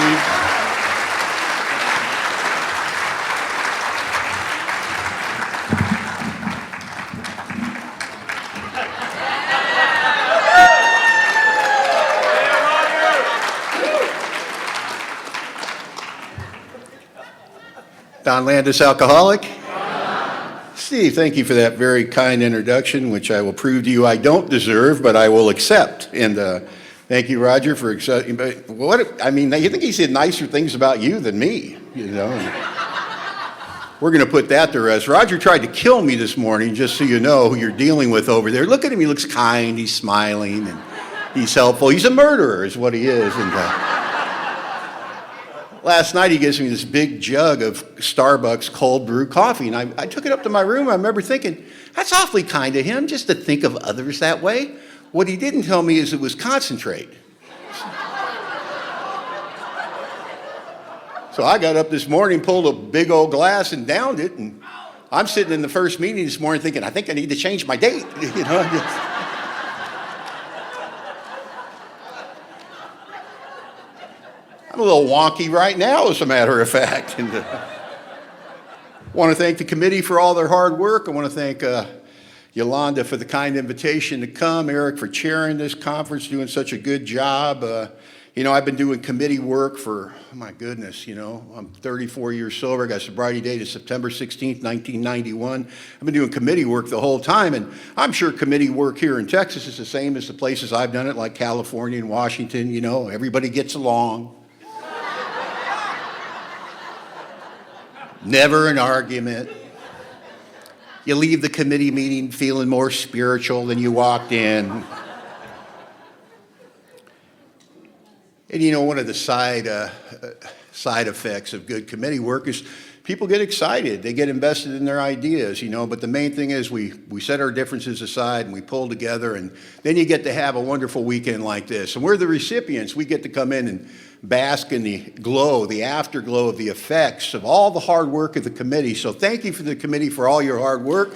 Steve. Don Landis, alcoholic. Steve, thank you for that very kind introduction, which I will prove to you I don't deserve, but I will accept. And thank you, Roger, for accepting. But what I mean, you think he said nicer things about you than me, you know? We're going to put that to rest. Roger tried to kill me this morning, just so you know who you're dealing with over there. Look at him; he looks kind, he's smiling, and he's helpful. He's a murderer, is what he is. And last night he gives me this big jug of Starbucks cold brew coffee, and I took it up to my room. I remember thinking, that's awfully kind of him, just to think of others that way. What he didn't tell me is it was concentrate. So I got up this morning, pulled a big old glass and downed it, and I'm sitting in the first meeting this morning thinking, I think I need to change my date, you know. I'm a little wonky right now, as a matter of fact. And want to thank the committee for all their hard work. I want to thank Yolanda for the kind invitation to come, Eric for chairing this conference, doing such a good job. You know, I've been doing committee work for, oh my goodness, you know, I'm 34 years sober. I got sobriety date is September 16th, 1991. I've been doing committee work the whole time, and I'm sure committee work here in Texas is the same as the places I've done it, like California and Washington. You know, everybody gets along. Never an argument. You leave the committee meeting feeling more spiritual than you walked in. And you know, one of the side effects of good committee work is people get excited. They get invested in their ideas, you know, but the main thing is we set our differences aside and we pull together, and then you get to have a wonderful weekend like this. And we're the recipients. We get to come in and bask in the glow, the afterglow of the effects of all the hard work of the committee. So thank you for the committee for all your hard work.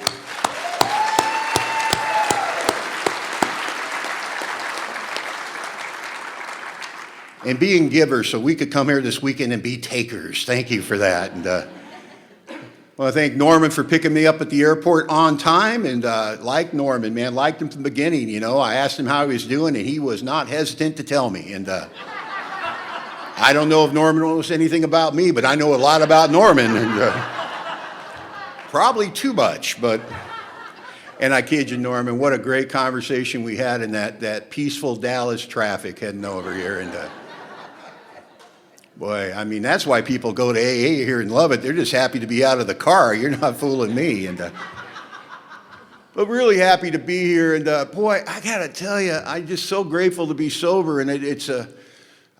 And being givers, so we could come here this weekend and be takers. Thank you for that. And I want to thank Norman for picking me up at the airport on time. And like Norman, man, liked him from the beginning. You know, I asked him how he was doing, and he was not hesitant to tell me. And I don't know if Norman knows anything about me, but I know a lot about Norman. And probably too much, but... And I kid you, Norman, what a great conversation we had in that peaceful Dallas traffic heading over here. And boy, I mean, that's why people go to AA here and love it. They're just happy to be out of the car. You're not fooling me. And but really happy to be here. And boy, I got to tell you, I'm just so grateful to be sober. And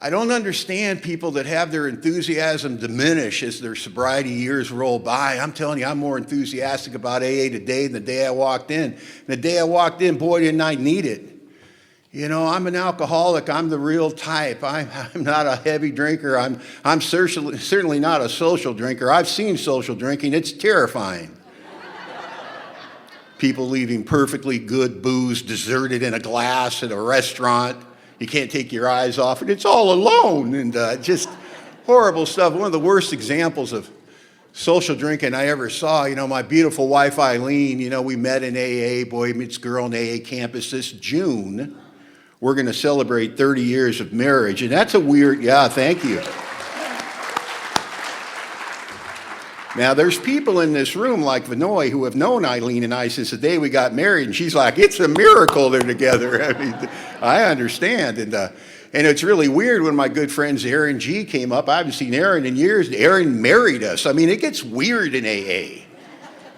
I don't understand people that have their enthusiasm diminish as their sobriety years roll by. I'm telling you, I'm more enthusiastic about AA today than the day I walked in. And the day I walked in, boy, didn't I need it. You know, I'm an alcoholic. I'm the real type. I'm not a heavy drinker. I'm certainly not a social drinker. I've seen social drinking. It's terrifying. People leaving perfectly good booze deserted in a glass at a restaurant. You can't take your eyes off it. It's all alone, and just horrible stuff. One of the worst examples of social drinking I ever saw, you know, my beautiful wife, Eileen, you know, we met in AA, boy meets girl in AA campus this June. We're going to celebrate 30 years of marriage, and that's a weird, yeah, thank you. Now, there's people in this room like Vinoy who have known Eileen and I since the day we got married, and she's like, it's a miracle they're together. I mean, I understand. And it's really weird when my good friends Aaron G came up. I haven't seen Aaron in years. Aaron married us. I mean, it gets weird in AA.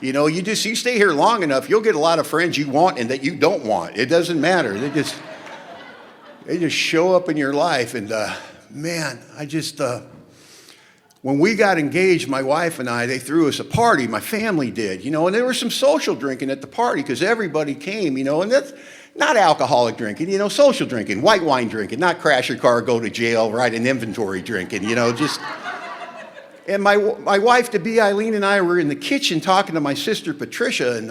You know, you stay here long enough, you'll get a lot of friends you want and that you don't want. It doesn't matter. They just show up in your life. And man, when we got engaged, my wife and I, they threw us a party. My family did, you know, and there was some social drinking at the party because everybody came, you know, and that's not alcoholic drinking, you know, social drinking, white wine drinking, not crash your car, go to jail, write an inventory drinking, you know, just. And my wife-to-be, Eileen, and I were in the kitchen talking to my sister, Patricia, and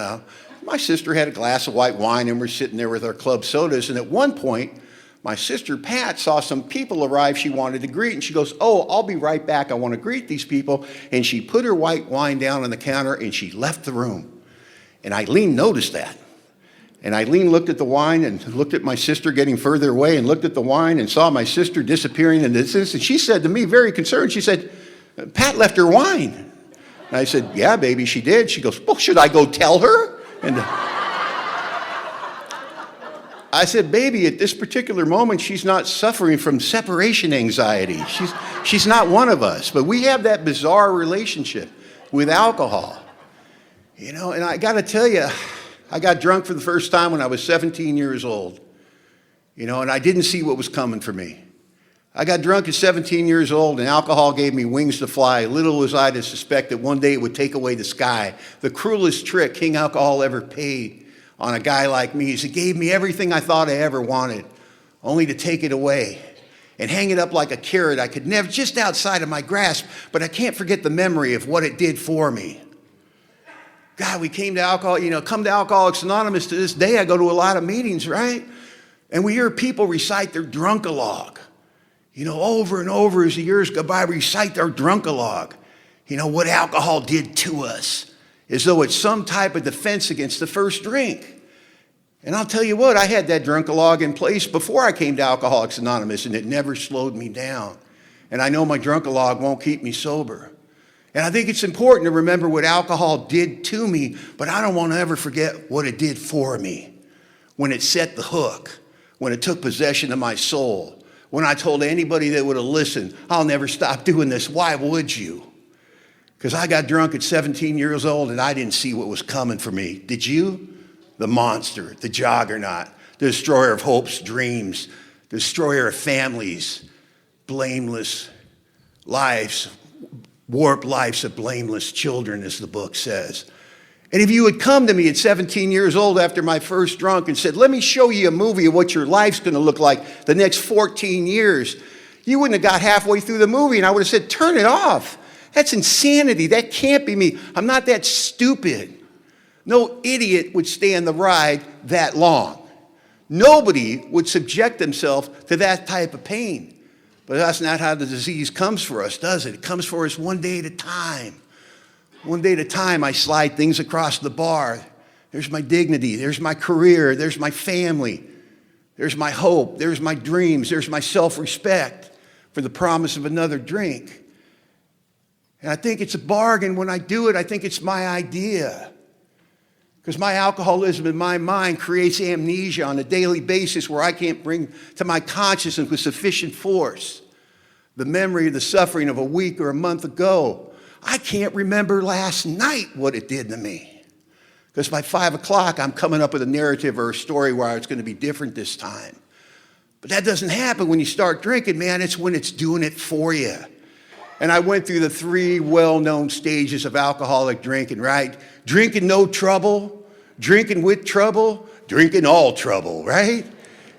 my sister had a glass of white wine, and we're sitting there with our club sodas, and at one point, my sister Pat saw some people arrive she wanted to greet, and she goes, "Oh, I'll be right back. I want to greet these people." And she put her white wine down on the counter, and she left the room. And Eileen noticed that. And Eileen looked at the wine and looked at my sister getting further away and looked at the wine and saw my sister disappearing in the distance. And she said to me, very concerned, she said, "Pat left her wine." And I said, "Yeah, baby, she did." She goes, "Well, should I go tell her?" And I said, "Baby, at this particular moment, she's not suffering from separation anxiety. She's not one of us." But we have that bizarre relationship with alcohol. You know, and I got to tell you, I got drunk for the first time when I was 17 years old, you know, and I didn't see what was coming for me. I got drunk at 17 years old, and alcohol gave me wings to fly. Little was I to suspect that one day it would take away the sky. The cruelest trick King Alcohol ever paid on a guy like me is it gave me everything I thought I ever wanted, only to take it away and hang it up like a carrot I could never, just outside of my grasp, but I can't forget the memory of what it did for me. God, we came to alcohol, you know, come to Alcoholics Anonymous. To this day, I go to a lot of meetings, right? And we hear people recite their drunkalogue. You know, over and over as the years go by, recite their drunkalogue. You know, what alcohol did to us, as though it's some type of defense against the first drink. And I'll tell you what, I had that drunkalogue in place before I came to Alcoholics Anonymous, and it never slowed me down. And I know my drunkalogue won't keep me sober. And I think it's important to remember what alcohol did to me, but I don't want to ever forget what it did for me. When it set the hook, when it took possession of my soul, when I told anybody that would have listened, "I'll never stop doing this." Why would you? Because I got drunk at 17 years old and I didn't see what was coming for me. Did you? The monster, the juggernaut, the destroyer of hopes, dreams, the destroyer of families, blameless lives, warped lives of blameless children, as the book says. And if you had come to me at 17 years old after my first drunk and said, "Let me show you a movie of what your life's going to look like the next 14 years, you wouldn't have got halfway through the movie and I would have said, "Turn it off. That's insanity. That can't be me. I'm not that stupid." No idiot would stand the ride that long. Nobody would subject themselves to that type of pain. But that's not how the disease comes for us, does it? It comes for us one day at a time. One day at a time, I slide things across the bar. There's my dignity. There's my career. There's my family. There's my hope. There's my dreams. There's my self-respect for the promise of another drink. And I think it's a bargain when I do it. I think it's my idea. Because my alcoholism in my mind creates amnesia on a daily basis where I can't bring to my consciousness with sufficient force the memory of the suffering of a week or a month ago. I can't remember last night what it did to me. Because by 5 o'clock, I'm coming up with a narrative or a story where it's going to be different this time. But that doesn't happen when you start drinking, man. It's when it's doing it for you. And I went through the 3 well-known stages of alcoholic drinking, right? Drinking no trouble, drinking with trouble, drinking all trouble, right?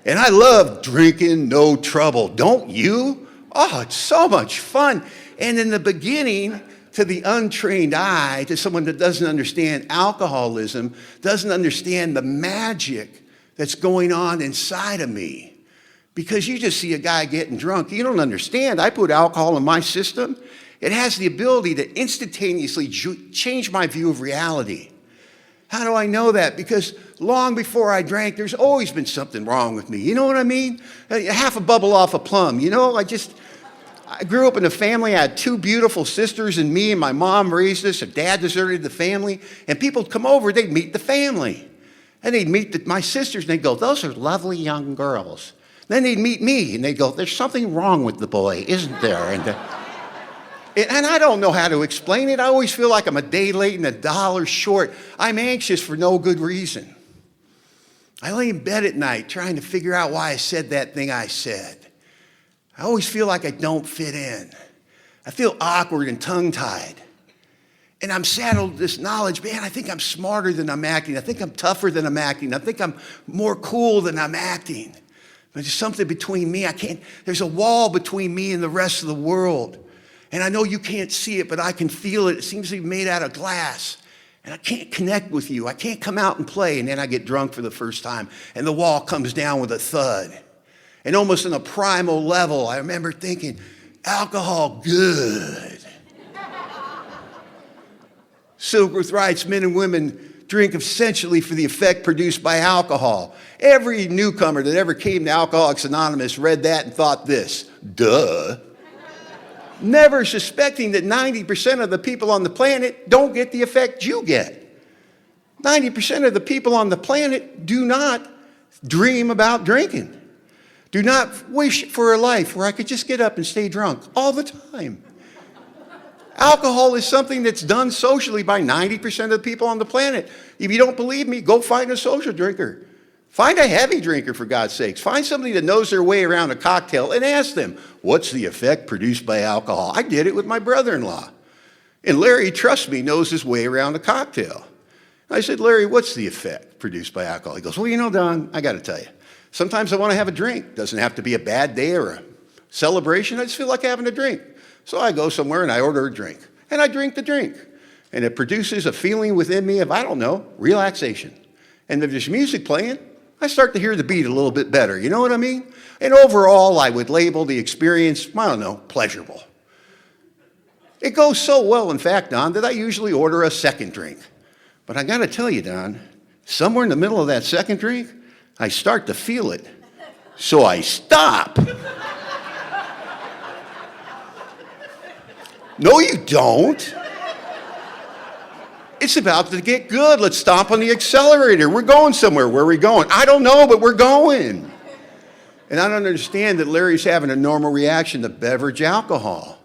And I love drinking no trouble, don't you? Oh, it's so much fun. And in the beginning, to the untrained eye, to someone that doesn't understand alcoholism, doesn't understand the magic that's going on inside of me. Because you just see a guy getting drunk. You don't understand. I put alcohol in my system. It has the ability to instantaneously change my view of reality. How do I know that? Because long before I drank, there's always been something wrong with me. You know what I mean? Half a bubble off a plum. You know, I grew up in a family. I had 2 beautiful sisters and me, and my mom raised us. Her dad deserted the family. And people would come over, they'd meet the family. And they'd meet my sisters, and they'd go, "Those are lovely young girls." Then they'd meet me, and they'd go, "There's something wrong with the boy, isn't there?" And I don't know how to explain it. I always feel like I'm a day late and $1 short. I'm anxious for no good reason. I lay in bed at night trying to figure out why I said that thing I said. I always feel like I don't fit in. I feel awkward and tongue-tied. And I'm saddled with this knowledge, man, I think I'm smarter than I'm acting. I think I'm tougher than I'm acting. I think I'm more cool than I'm acting. But there's something between me. There's a wall between me and the rest of the world. And I know you can't see it, but I can feel it. It seems to be made out of glass. And I can't connect with you. I can't come out and play. And then I get drunk for the first time. And the wall comes down with a thud. And almost on a primal level, I remember thinking, alcohol, good. Silkworth writes, men and women drink essentially for the effect produced by alcohol. Every newcomer that ever came to Alcoholics Anonymous read that and thought this, duh. Never suspecting that 90% of the people on the planet don't get the effect you get. 90% of the people on the planet do not dream about drinking. Do not wish for a life where I could just get up and stay drunk all the time. Alcohol is something that's done socially by 90% of the people on the planet. If you don't believe me, go find a social drinker. Find a heavy drinker, for God's sakes. Find somebody that knows their way around a cocktail and ask them, what's the effect produced by alcohol? I did it with my brother-in-law. And Larry, trust me, knows his way around a cocktail. I said, Larry, what's the effect produced by alcohol? He goes, well, you know, Don, I got to tell you, sometimes I want to have a drink. Doesn't have to be a bad day or a celebration. I just feel like having a drink. So I go somewhere and I order a drink. And I drink the drink. And it produces a feeling within me of, I don't know, relaxation. And if there's music playing, I start to hear the beat a little bit better. You know what I mean? And overall, I would label the experience, I don't know, pleasurable. It goes so well, in fact, Don, that I usually order a second drink. But I got to tell you, Don, somewhere in the middle of that second drink, I start to feel it. So I stop. No, you don't. It's about to get good. Let's stomp on the accelerator. We're going somewhere. Where are we going? I don't know, but we're going. And I don't understand that Larry's having a normal reaction to beverage alcohol.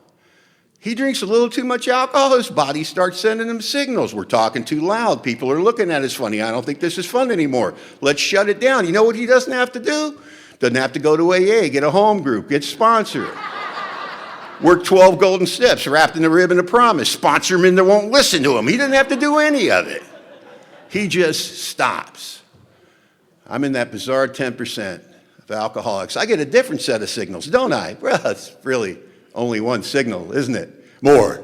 He drinks a little too much alcohol, his body starts sending him signals. We're talking too loud. People are looking at us funny. I don't think this is fun anymore. Let's shut it down. You know what he doesn't have to do? Doesn't have to go to AA, get a home group, get sponsored. Work 12 golden steps wrapped in the ribbon of promise. Sponsor men that won't listen to him. He doesn't have to do any of it. He just stops. I'm in that bizarre 10% of alcoholics. I get a different set of signals, don't I? Well, it's really only one signal, isn't it? More.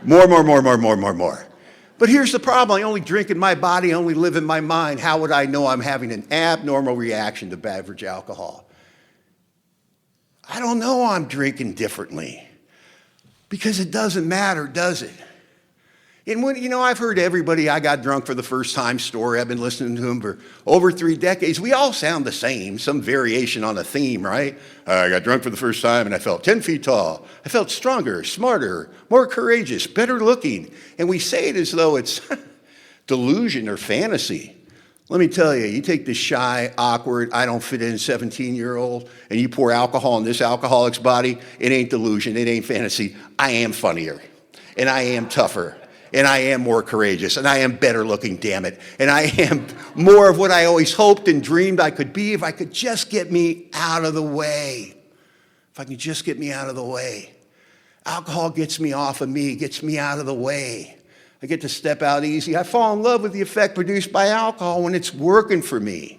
More. But here's the problem. I only drink in my body, I only live in my mind. How would I know I'm having an abnormal reaction to beverage alcohol? I don't know I'm drinking differently because it doesn't matter, does it? And when, you know, I've heard everybody, I got drunk for the first time story. I've been listening to them for over 3 decades. We all sound the same, some variation on a theme, right? I got drunk for the first time and I felt 10 feet tall. I felt stronger, smarter, more courageous, better looking. And we say it as though it's delusion or fantasy. Let me tell you, you take this shy, awkward, I don't fit in 17-year-old, and you pour alcohol in this alcoholic's body, it ain't delusion, it ain't fantasy. I am funnier, and I am tougher, and I am more courageous, and I am better looking, damn it. And I am more of what I always hoped and dreamed I could be if I could just get me out of the way. If I could just get me out of the way. Alcohol gets me off of me, gets me out of the way. I get to step out easy. I fall in love with the effect produced by alcohol when it's working for me.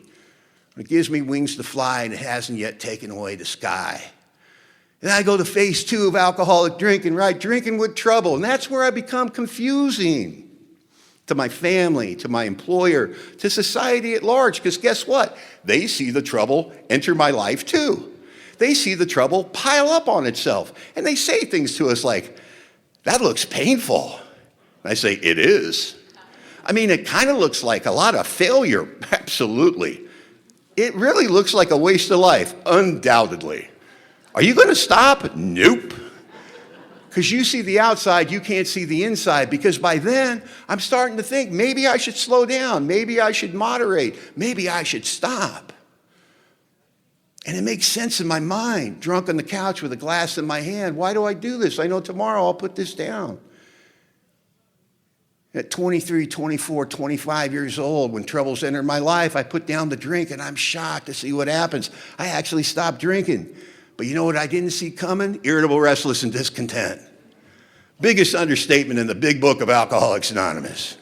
It gives me wings to fly and it hasn't yet taken away the sky. And I go to phase 2 of alcoholic drinking, right? Drinking with trouble. And that's where I become confusing to my family, to my employer, to society at large. Because guess what? They see the trouble enter my life too. They see the trouble pile up on itself. And they say things to us like, that looks painful. I say, it is. I mean, it kind of looks like a lot of failure, absolutely. It really looks like a waste of life, undoubtedly. Are you going to stop? Nope. Because you see the outside, you can't see the inside, because by then, I'm starting to think, maybe I should slow down, maybe I should moderate, maybe I should stop. And it makes sense in my mind, drunk on the couch with a glass in my hand. Why do I do this? I know tomorrow I'll put this down. At 23, 24, 25 years old, when troubles enter my life, I put down the drink and I'm shocked to see what happens. I actually stopped drinking. But you know what I didn't see coming? Irritable, restless, and discontent. Biggest understatement in the big book of Alcoholics Anonymous.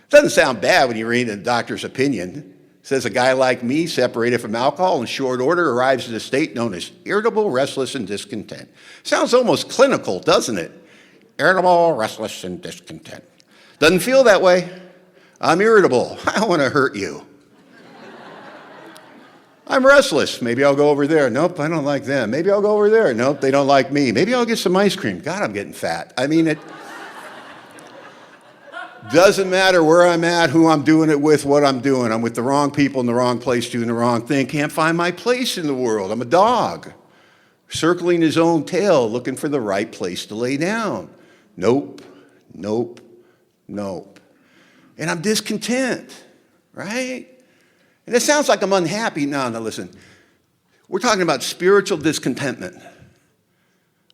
Doesn't sound bad when you read a doctor's opinion. It says a guy like me, separated from alcohol in short order, arrives at a state known as irritable, restless, and discontent. Sounds almost clinical, doesn't it? Irritable, restless, and discontent. Doesn't feel that way. I'm irritable. I don't want to hurt you. I'm restless. Maybe I'll go over there. Nope, I don't like them. Maybe I'll go over there. Nope, they don't like me. Maybe I'll get some ice cream. God, I'm getting fat. I mean, it doesn't matter where I'm at, who I'm doing it with, what I'm doing. I'm with the wrong people in the wrong place doing the wrong thing. Can't find my place in the world. I'm a dog, circling his own tail, looking for the right place to lay down. Nope, nope, nope. And I'm discontent, right? And it sounds like I'm unhappy. No, listen. We're talking about spiritual discontentment.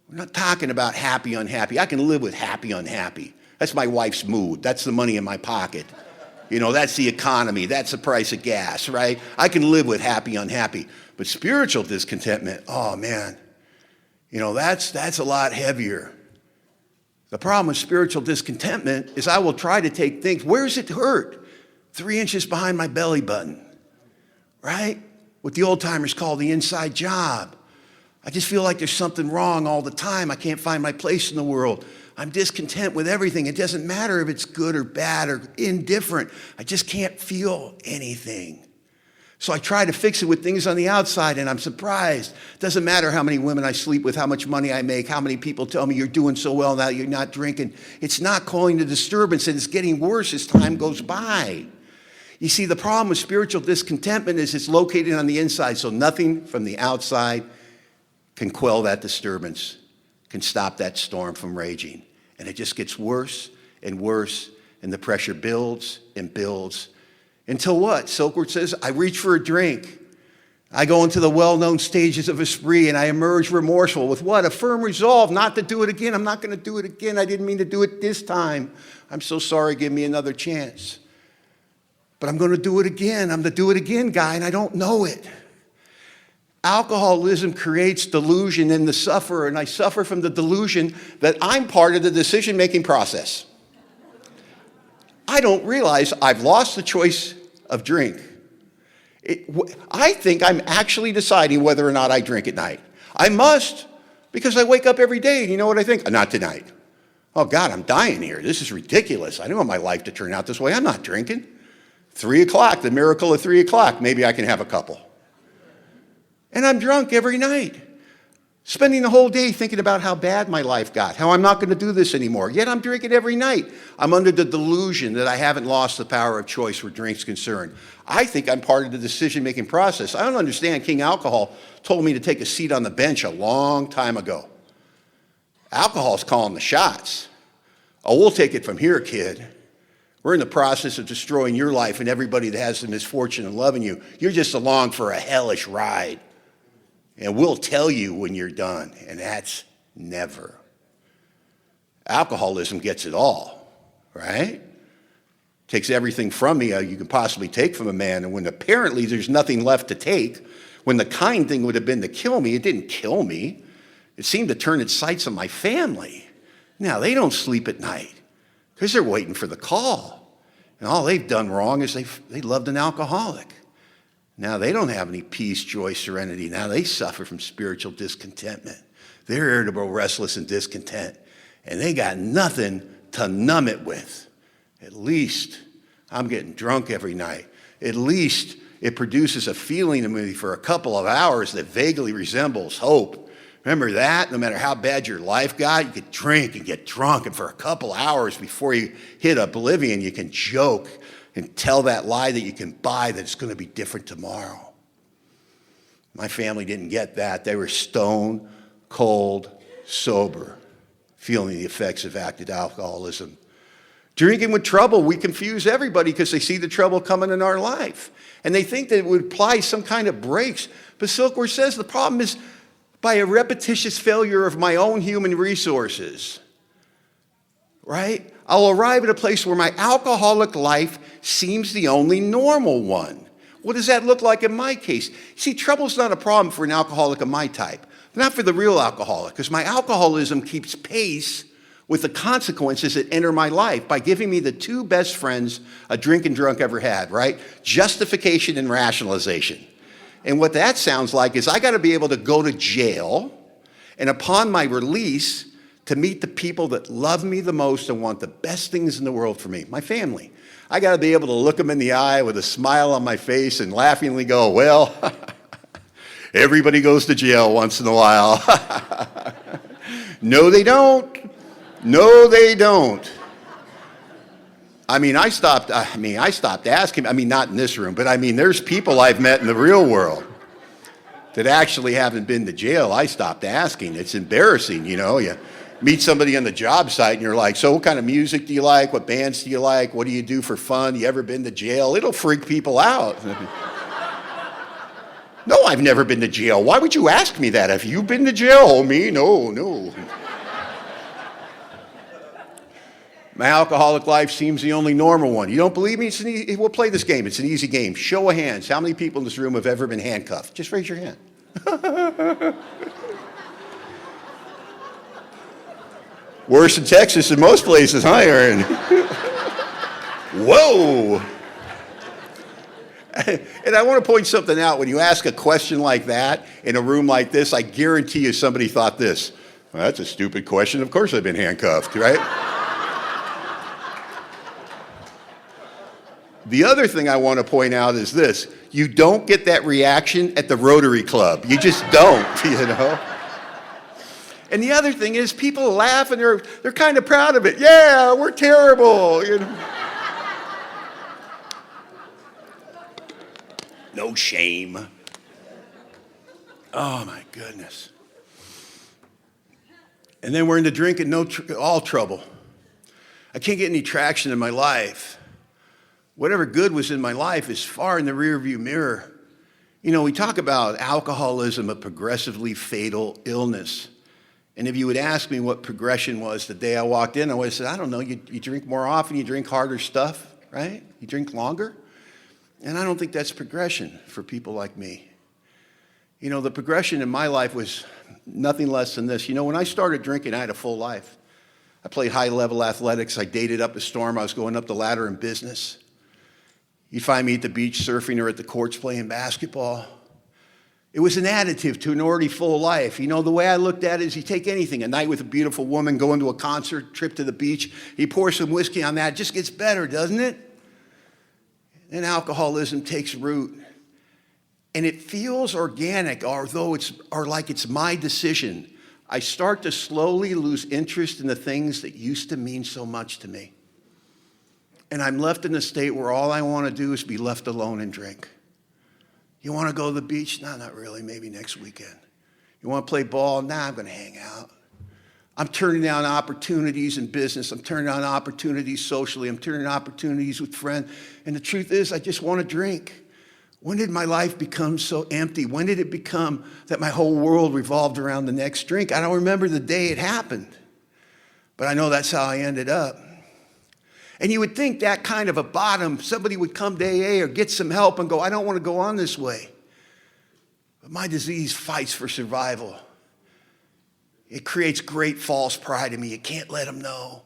We're not talking about happy, unhappy. I can live with happy, unhappy. That's my wife's mood. That's the money in my pocket. You know, that's the economy. That's the price of gas, right? I can live with happy, unhappy. But spiritual discontentment, oh man, you know, that's a lot heavier. The problem with spiritual discontentment is I will try to take things, where's it hurt? 3 inches behind my belly button, right? What the old timers call the inside job. I just feel like there's something wrong all the time. I can't find my place in the world. I'm discontent with everything. It doesn't matter if it's good or bad or indifferent. I just can't feel anything. So I try to fix it with things on the outside, and I'm surprised. It doesn't matter how many women I sleep with, how much money I make, how many people tell me you're doing so well now you're not drinking. It's not calling the disturbance, and it's getting worse as time goes by. You see, the problem with spiritual discontentment is it's located on the inside, so nothing from the outside can quell that disturbance, can stop that storm from raging. And it just gets worse and worse, and the pressure builds and builds. Until what? Silkworth says, I reach for a drink. I go into the well-known stages of a spree, and I emerge remorseful with what? A firm resolve not to do it again. I'm not going to do it again. I didn't mean to do it this time. I'm so sorry. Give me another chance. But I'm going to do it again. I'm the do it again guy, and I don't know it. Alcoholism creates delusion in the sufferer, and I suffer from the delusion that I'm part of the decision-making process. I don't realize I've lost the choice of drink. I think I'm actually deciding whether or not I drink at night. I must, because I wake up every day, and you know what I think? Not tonight. Oh, God, I'm dying here. This is ridiculous. I don't want my life to turn out this way. I'm not drinking. 3 o'clock, the miracle of 3 o'clock. Maybe I can have a couple. And I'm drunk every night, spending the whole day thinking about how bad my life got, how I'm not going to do this anymore. Yet I'm drinking every night. I'm under the delusion that I haven't lost the power of choice where drink's concerned. I think I'm part of the decision-making process. I don't understand. King Alcohol told me to take a seat on the bench a long time ago. Alcohol's calling the shots. Oh, we'll take it from here, kid. We're in the process of destroying your life and everybody that has the misfortune of loving you. You're just along for a hellish ride. And we'll tell you when you're done, and that's never. Alcoholism gets it all, right? Takes everything from me you can possibly take from a man, and when apparently there's nothing left to take, when the kind thing would have been to kill me, it didn't kill me. It seemed to turn its sights on my family. Now, they don't sleep at night because they're waiting for the call. And all they've done wrong is they loved an alcoholic. Now they don't have any peace, joy, serenity. Now they suffer from spiritual discontentment. They're irritable, restless, and discontent. And they got nothing to numb it with. At least I'm getting drunk every night. At least it produces a feeling in me for a couple of hours that vaguely resembles hope. Remember that? No matter how bad your life got, you could drink and get drunk, and for a couple hours before you hit oblivion, you can joke and tell that lie that you can buy that it's going to be different tomorrow. My family didn't get that. They were stone cold sober, feeling the effects of active alcoholism. Drinking with trouble, we confuse everybody because they see the trouble coming in our life. And they think that it would apply some kind of brakes. But Silkworth says the problem is by a repetitious failure of my own human resources. Right? I'll arrive at a place where my alcoholic life seems the only normal one. What does that look like in my case? See, trouble's not a problem for an alcoholic of my type. Not for the real alcoholic, because my alcoholism keeps pace with the consequences that enter my life by giving me the two best friends a drinking drunk ever had, right? Justification and rationalization. And what that sounds like is I got to be able to go to jail, and upon my release, to meet the people that love me the most and want the best things in the world for me, my family. I got to be able to look them in the eye with a smile on my face and laughingly go, well, Everybody goes to jail once in a while. No, they don't. No, they don't. I stopped asking. Not in this room, but there's people I've met in the real world that actually haven't been to jail. I stopped asking. It's embarrassing, You meet somebody on the job site and you're like, so what kind of music do you like? What bands do you like? What do you do for fun? You ever been to jail? It'll freak people out. No, I've never been to jail. Why would you ask me that? Have you been to jail? Oh, me? No. My alcoholic life seems the only normal one. You don't believe me? We'll play this game. It's an easy game. Show of hands. How many people in this room have ever been handcuffed? Just raise your hand. Worse in Texas than most places, huh, Aaron? Whoa. And I want to point something out. When you ask a question like that in a room like this, I guarantee you somebody thought this. Well, that's a stupid question. Of course I've been handcuffed, right? The other thing I want to point out is this. You don't get that reaction at the Rotary Club. You just don't, And the other thing is people laugh and they're kind of proud of it. Yeah, we're terrible, No shame. Oh my goodness. And then we're into drinking, all trouble. I can't get any traction in my life. Whatever good was in my life is far in the rearview mirror. We talk about alcoholism, a progressively fatal illness. And if you would ask me what progression was the day I walked in, I would have said, I don't know, you drink more often, you drink harder stuff, right? You drink longer. And I don't think that's progression for people like me. The progression in my life was nothing less than this. When I started drinking, I had a full life. I played high-level athletics. I dated up a storm. I was going up the ladder in business. You'd find me at the beach surfing or at the courts playing basketball. It was an additive to an already full life. The way I looked at it is you take anything, a night with a beautiful woman, going to a concert, trip to the beach, you pour some whiskey on that, it just gets better, doesn't it? And alcoholism takes root. And it feels organic, or like it's my decision. I start to slowly lose interest in the things that used to mean so much to me. And I'm left in a state where all I want to do is be left alone and drink. You want to go to the beach? No, not really. Maybe next weekend. You want to play ball? Nah, I'm going to hang out. I'm turning down opportunities in business. I'm turning down opportunities socially. I'm turning down opportunities with friends. And the truth is, I just want to drink. When did my life become so empty? When did it become that my whole world revolved around the next drink? I don't remember the day it happened, but I know that's how I ended up. And you would think that kind of a bottom, somebody would come to AA or get some help and go, I don't want to go on this way. But my disease fights for survival. It creates great false pride in me. You can't let them know.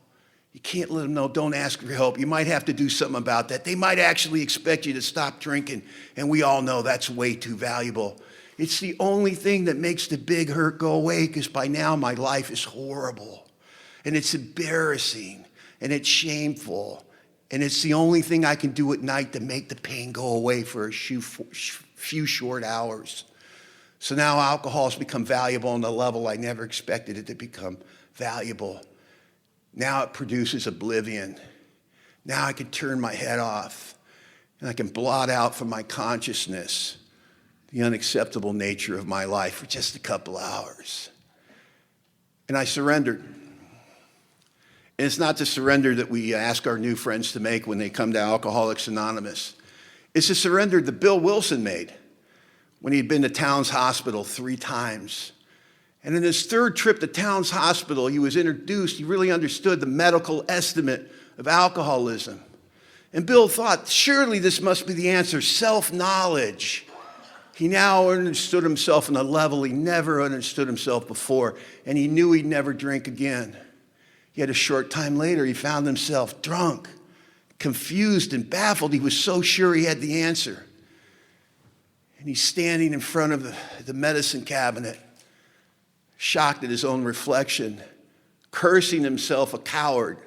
You can't let them know. Don't ask for help. You might have to do something about that. They might actually expect you to stop drinking. And we all know that's way too valuable. It's the only thing that makes the big hurt go away, because by now my life is horrible. And it's embarrassing. And it's shameful. And it's the only thing I can do at night to make the pain go away for a few short hours. So now alcohol has become valuable on a level I never expected it to become valuable. Now it produces oblivion. Now I can turn my head off and I can blot out from my consciousness the unacceptable nature of my life for just a couple hours. And I surrendered. And it's not the surrender that we ask our new friends to make when they come to Alcoholics Anonymous. It's the surrender that Bill Wilson made when he'd been to Towns Hospital 3 times. And in his 3rd trip to Towns Hospital, he was introduced, he really understood the medical estimate of alcoholism. And Bill thought, surely this must be the answer, self-knowledge. He now understood himself on a level he never understood himself before, and he knew he'd never drink again. Yet a short time later, he found himself drunk, confused and baffled. He was so sure he had the answer. And he's standing in front of the medicine cabinet, shocked at his own reflection, cursing himself a coward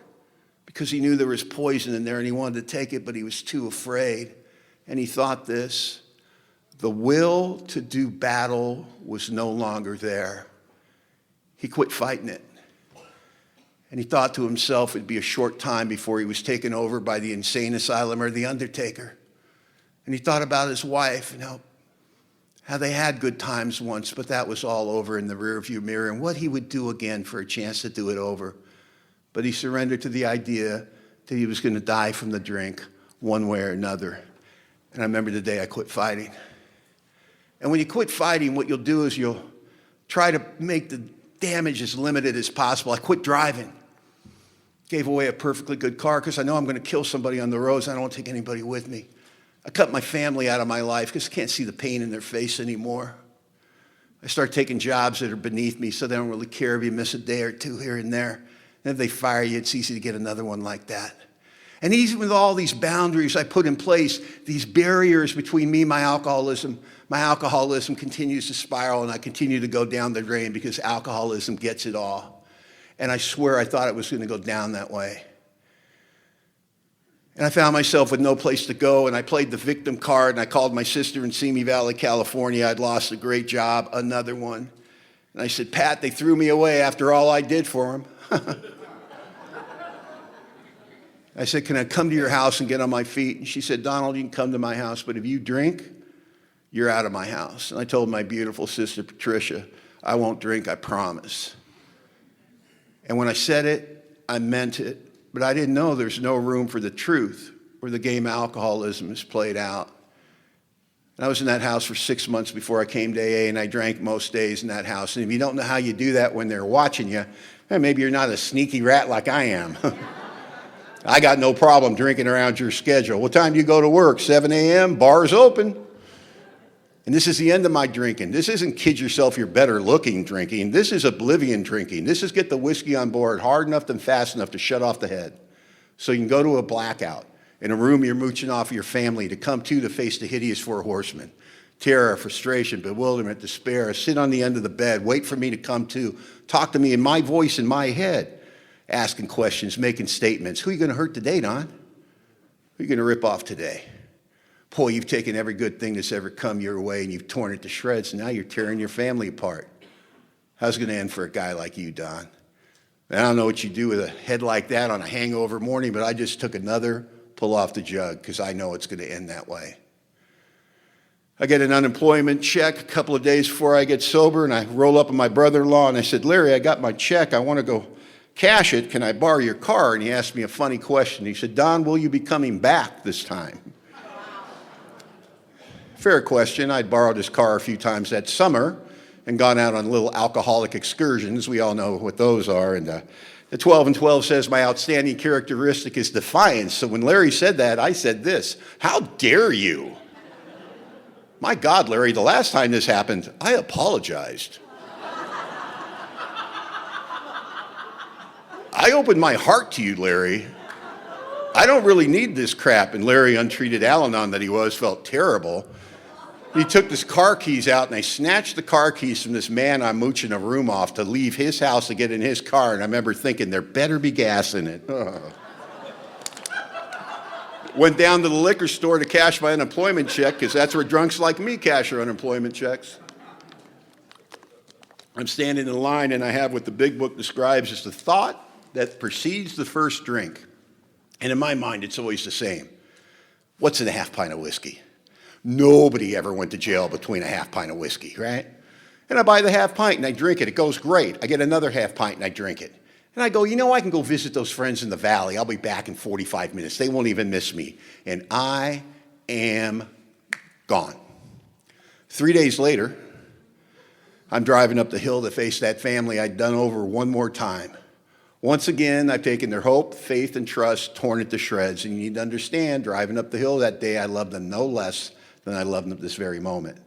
because he knew there was poison in there and he wanted to take it, but he was too afraid. And he thought this, The will to do battle was no longer there. He quit fighting it. And he thought to himself it'd be a short time before he was taken over by the insane asylum or the undertaker. And he thought about his wife, how they had good times once, but that was all over in the rearview mirror, and what he would do again for a chance to do it over. But he surrendered to the idea that he was going to die from the drink one way or another. And I remember the day I quit fighting. And when you quit fighting, what you'll do is you'll try to make the damage as limited as possible. I quit driving. Gave away a perfectly good car because I know I'm going to kill somebody on the roads. I don't want to take anybody with me. I cut my family out of my life because I can't see the pain in their face anymore. I start taking jobs that are beneath me so they don't really care if you miss a day or two here and there. And if they fire you, it's easy to get another one like that. And even with all these boundaries I put in place, these barriers between me and my alcoholism continues to spiral, and I continue to go down the drain because alcoholism gets it all. And I swear I thought it was going to go down that way. And I found myself with no place to go, and I played the victim card, and I called my sister in Simi Valley, California. I'd lost a great job, another one. And I said, Pat, they threw me away after all I did for them. I said, can I come to your house and get on my feet? And she said, Donald, you can come to my house, but if you drink, you're out of my house. And I told my beautiful sister, Patricia, I won't drink, I promise. And when I said it, I meant it. But I didn't know there's no room for the truth where the game alcoholism is played out. And I was in that house for 6 months before I came to AA, and I drank most days in that house. And if you don't know how you do that when they're watching you, maybe you're not a sneaky rat like I am. I got no problem drinking around your schedule. What time do you go to work? 7 a.m., bars open. And this is the end of my drinking. This isn't kid yourself, you're better looking drinking. This is oblivion drinking. This is get the whiskey on board hard enough and fast enough to shut off the head. So you can go to a blackout in a room you're mooching off of your family to come to face the hideous four horsemen. Terror, frustration, bewilderment, despair. Sit on the end of the bed, wait for me to come to. Talk to me in my voice in my head. Asking questions, making statements. Who are you going to hurt today, Don? Who are you going to rip off today? Boy, you've taken every good thing that's ever come your way and you've torn it to shreds, and now you're tearing your family apart. How's it going to end for a guy like you, Don? And I don't know what you do with a head like that on a hangover morning, but I just took another pull off the jug because I know it's going to end that way. I get an unemployment check a couple of days before I get sober, and I roll up on my brother-in-law, and I said, Larry, I got my check. I want to go cash it. Can I borrow your car? And he asked me a funny question. He said, Don, will you be coming back this time? Fair question. I'd borrowed his car a few times that summer and gone out on little alcoholic excursions. We all know what those are. And the 12 and 12 says my outstanding characteristic is defiance. So when Larry said that, I said this, how dare you? My God, Larry, the last time this happened, I apologized. I opened my heart to you, Larry. I don't really need this crap. And Larry, untreated Al-Anon that he was, felt terrible. He took his car keys out, and I snatched the car keys from this man I'm mooching a room off to leave his house to get in his car. And I remember thinking, there better be gas in it. Went down to the liquor store to cash my unemployment check, because that's where drunks like me cash their unemployment checks. I'm standing in line, and I have what the big book describes as the thought that precedes the first drink. And in my mind, it's always the same. What's in a half pint of whiskey? Nobody ever went to jail between a half pint of whiskey, right? And I buy the half pint and I drink it. It goes great. I get another half pint and I drink it. And I go, I can go visit those friends in the valley. I'll be back in 45 minutes. They won't even miss me. And I am gone. 3 days later, I'm driving up the hill to face that family I'd done over one more time. Once again, I've taken their hope, faith, and trust, torn it to shreds. And you need to understand, driving up the hill that day, I loved them no less than I love them at this very moment.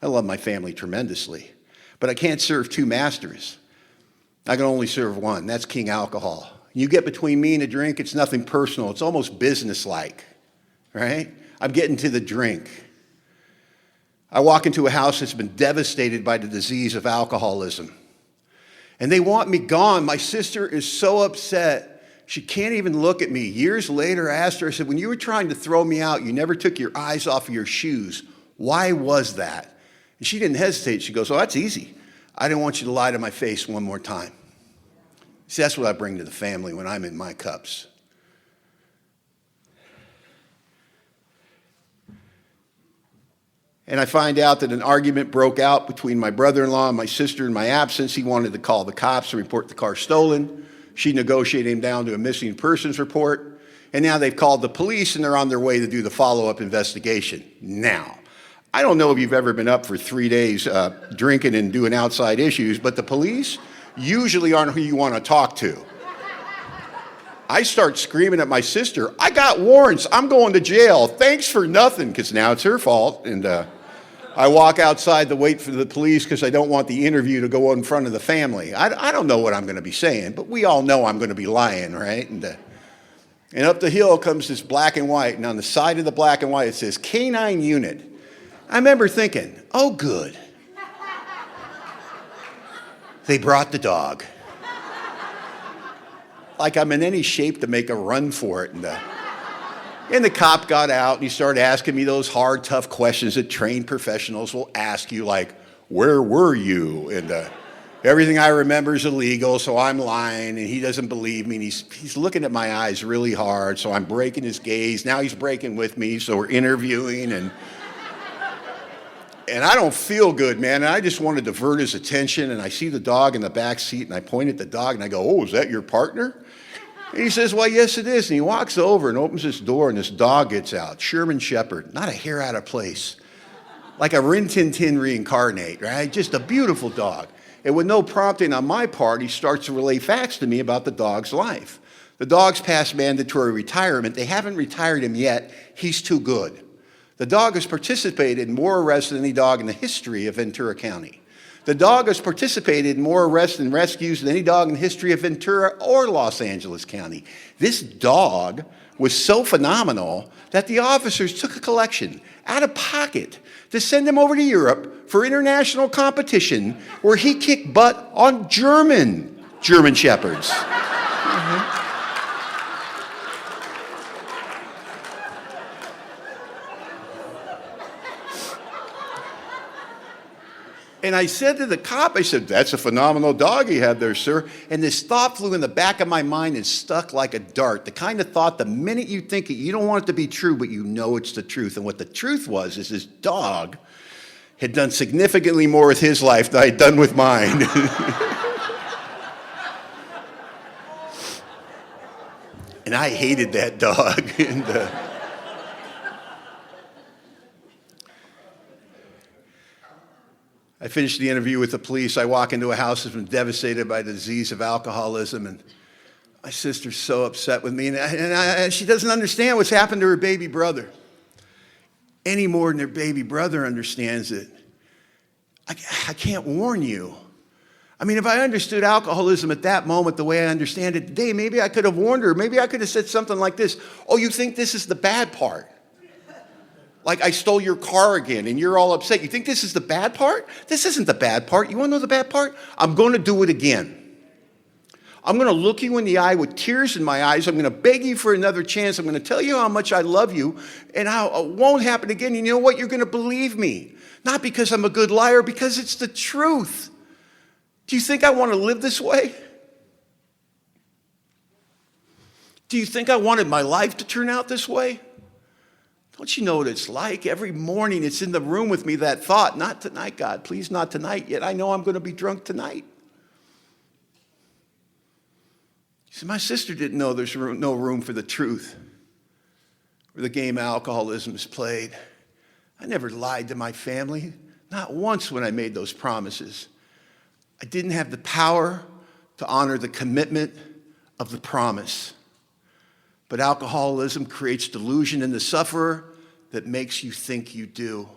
I love my family tremendously. But I can't serve two masters. I can only serve one. That's King Alcohol. You get between me and a drink, it's nothing personal. It's almost business-like, right? I'm getting to the drink. I walk into a house that's been devastated by the disease of alcoholism. And they want me gone. My sister is so upset. She can't even look at me. Years later, I asked her, I said, when you were trying to throw me out, you never took your eyes off of your shoes. Why was that? And she didn't hesitate. She goes, oh, that's easy. I didn't want you to lie to my face one more time. See, that's what I bring to the family when I'm in my cups. And I find out that an argument broke out between my brother-in-law and my sister in my absence. He wanted to call the cops and report the car stolen. She negotiated him down to a missing persons report. And now they've called the police and they're on their way to do the follow-up investigation. Now, I don't know if you've ever been up for 3 days drinking and doing outside issues, but the police usually aren't who you want to talk to. I start screaming at my sister, I got warrants, I'm going to jail, thanks for nothing, because now it's her fault. And I walk outside to wait for the police because I don't want the interview to go in front of the family. I don't know what I'm going to be saying, but we all know I'm going to be lying, right? And up the hill comes this black and white, and on the side of the black and white it says K-9 unit. I remember thinking, oh good. They brought the dog. Like I'm in any shape to make a run for it. And the cop got out and he started asking me those hard, tough questions that trained professionals will ask you, like, where were you? And everything I remember is illegal, so I'm lying, and he doesn't believe me, and he's looking at my eyes really hard, so I'm breaking his gaze. Now he's breaking with me, so we're interviewing, and I don't feel good, man, and I just want to divert his attention, and I see the dog in the back seat, and I point at the dog, and I go, oh, is that your partner? And he says, well, yes, it is. And he walks over and opens this door, and this dog gets out. Sherman Shepherd, not a hair out of place. Like a Rin Tin Tin reincarnate, right? Just a beautiful dog. And with no prompting on my part, he starts to relay facts to me about the dog's life. The dog's past mandatory retirement. They haven't retired him yet. He's too good. The dog has participated in more arrests than any dog in the history of Ventura County. The dog has participated in more arrests and rescues than any dog in the history of Ventura or Los Angeles County. This dog was so phenomenal that the officers took a collection out of pocket to send him over to Europe for international competition where he kicked butt on German Shepherds. And I said to the cop, I said, that's a phenomenal dog you had there, sir. And this thought flew in the back of my mind and stuck like a dart. The kind of thought, the minute you think it, you don't want it to be true, but you know it's the truth. And what the truth was is this dog had done significantly more with his life than I had done with mine. And I hated that dog. I finished the interview with the police. I walk into a house that's been devastated by the disease of alcoholism, and my sister's so upset with me, and she doesn't understand what's happened to her baby brother any more than her baby brother understands it. I can't warn you. I mean, if I understood alcoholism at that moment the way I understand it today, maybe I could have warned her. Maybe I could have said something like this. Oh, you think this is the bad part? Like I stole your car again and you're all upset. You think this is the bad part? This isn't the bad part. You want to know the bad part? I'm going to do it again. I'm going to look you in the eye with tears in my eyes. I'm going to beg you for another chance. I'm going to tell you how much I love you and how it won't happen again. And you know what? You're going to believe me. Not because I'm a good liar, because it's the truth. Do you think I want to live this way? Do you think I wanted my life to turn out this way? Don't you know what it's like? Every morning it's in the room with me, that thought, not tonight, God, please not tonight, yet I know I'm going to be drunk tonight. See, my sister didn't know there's no room for the truth where the game alcoholism is played. I never lied to my family, not once when I made those promises. I didn't have the power to honor the commitment of the promise. But alcoholism creates delusion in the sufferer that makes you think you do.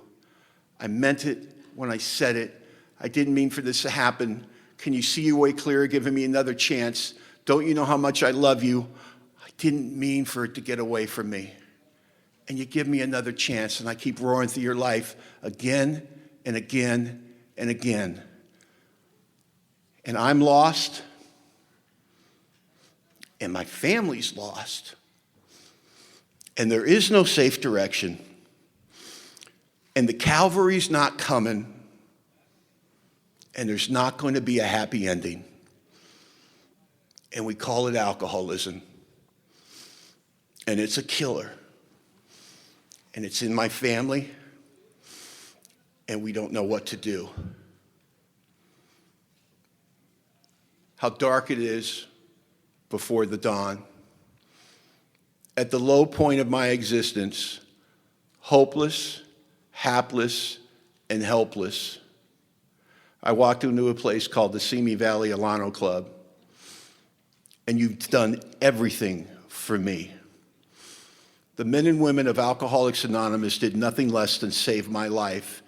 I meant it when I said it. I didn't mean for this to happen. Can you see your way clear, giving me another chance? Don't you know how much I love you? I didn't mean for it to get away from me. And you give me another chance, and I keep roaring through your life again and again and again. And I'm lost, and my family's lost. And there is no safe direction. And the Calvary's not coming, and there's not going to be a happy ending. And we call it alcoholism. And it's a killer. And it's in my family, and we don't know what to do. How dark it is before the dawn. At the low point of my existence, hopeless, hapless, and helpless, I walked into a place called the Simi Valley Alano Club, and you've done everything for me. The men and women of Alcoholics Anonymous did nothing less than save my life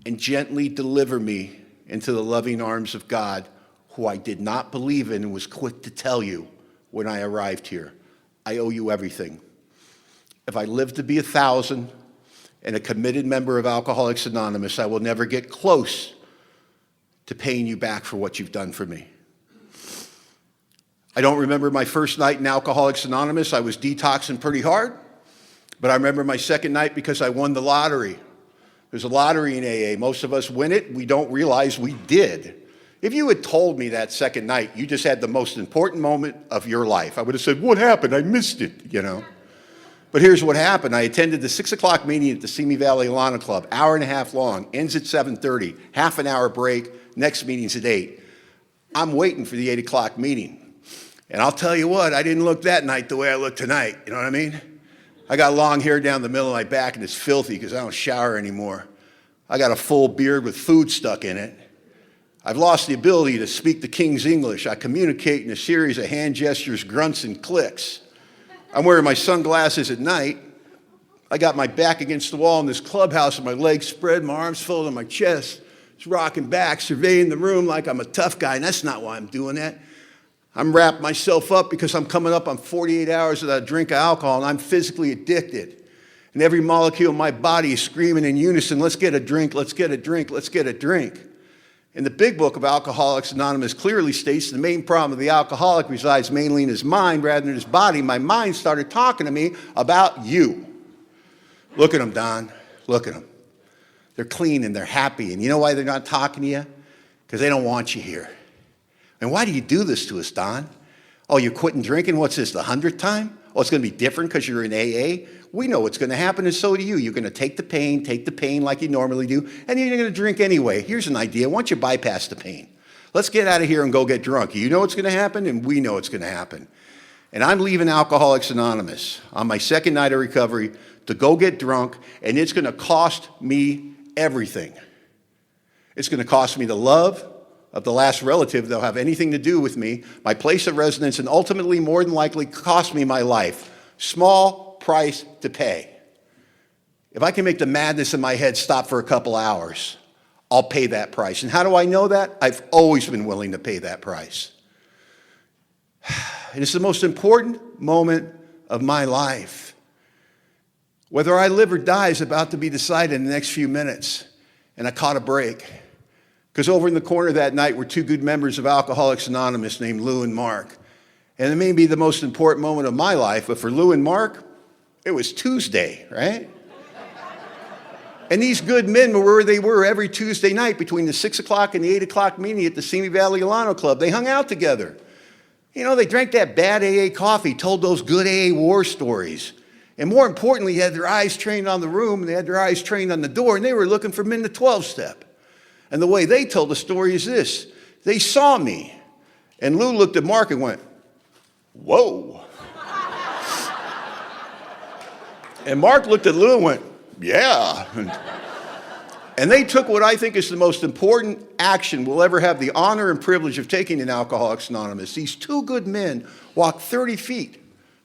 and gently deliver me into the loving arms of God, who I did not believe in and was quick to tell you when I arrived here. I owe you everything. If I live to be 1,000 and a committed member of Alcoholics Anonymous, I will never get close to paying you back for what you've done for me. I don't remember my first night in Alcoholics Anonymous. I was detoxing pretty hard, but I remember my second night because I won the lottery. There's a lottery in AA. Most of us win it. We don't realize we did. If you had told me that second night, you just had the most important moment of your life, I would have said, what happened? I missed it, you know. But here's what happened. I attended the 6 o'clock meeting at the Simi Valley Alano Club, hour and a half long, ends at 7:30, half an hour break, next meeting's at 8. I'm waiting for the 8 o'clock meeting. And I'll tell you what, I didn't look that night the way I look tonight, you know what I mean? I got long hair down the middle of my back and it's filthy because I don't shower anymore. I got a full beard with food stuck in it. I've lost the ability to speak the King's English. I communicate in a series of hand gestures, grunts, and clicks. I'm wearing my sunglasses at night. I got my back against the wall in this clubhouse and my legs spread, my arms folded on my chest. Just rocking back, surveying the room like I'm a tough guy, and that's not why I'm doing that. I'm wrapped myself up because I'm coming up on 48 hours without a drink of alcohol, and I'm physically addicted. And every molecule in my body is screaming in unison, let's get a drink, let's get a drink, let's get a drink. And the big book of Alcoholics Anonymous clearly states the main problem of the alcoholic resides mainly in his mind rather than his body. My mind started talking to me about you. Look at them, Don. Look at them. They're clean and they're happy. And you know why they're not talking to you? Because they don't want you here. And why do you do this to us, Don? Oh, you're quitting drinking? What's this, the 100th time? Oh, it's going to be different because you're in AA? We know what's going to happen, and so do you. You're going to take the pain like you normally do, and then you're going to drink anyway. Here's an idea. Why don't you bypass the pain? Let's get out of here and go get drunk. You know what's going to happen, and we know what's going to happen. And I'm leaving Alcoholics Anonymous on my second night of recovery to go get drunk, and it's going to cost me everything. It's going to cost me the love of the last relative that'll have anything to do with me, my place of residence, and ultimately, more than likely, cost me my life. Small price to pay. If I can make the madness in my head stop for a couple hours, I'll pay that price. And how do I know that? I've always been willing to pay that price. And it's the most important moment of my life. Whether I live or die is about to be decided in the next few minutes. And I caught a break. Because over in the corner that night were two good members of Alcoholics Anonymous named Lou and Mark. And it may be the most important moment of my life, but for Lou and Mark, it was Tuesday, right? And these good men were where they were every Tuesday night between the 6 o'clock and the 8 o'clock meeting at the Simi Valley Alano Club. They hung out together. You know, they drank that bad AA coffee, told those good AA war stories. And more importantly, they had their eyes trained on the room, and they had their eyes trained on the door, and they were looking for men to 12-step. And the way they told the story is this. They saw me, and Lou looked at Mark and went, whoa. And Mark looked at Lou and went, yeah. And they took what I think is the most important action we'll ever have the honor and privilege of taking in Alcoholics Anonymous. These two good men walked 30 feet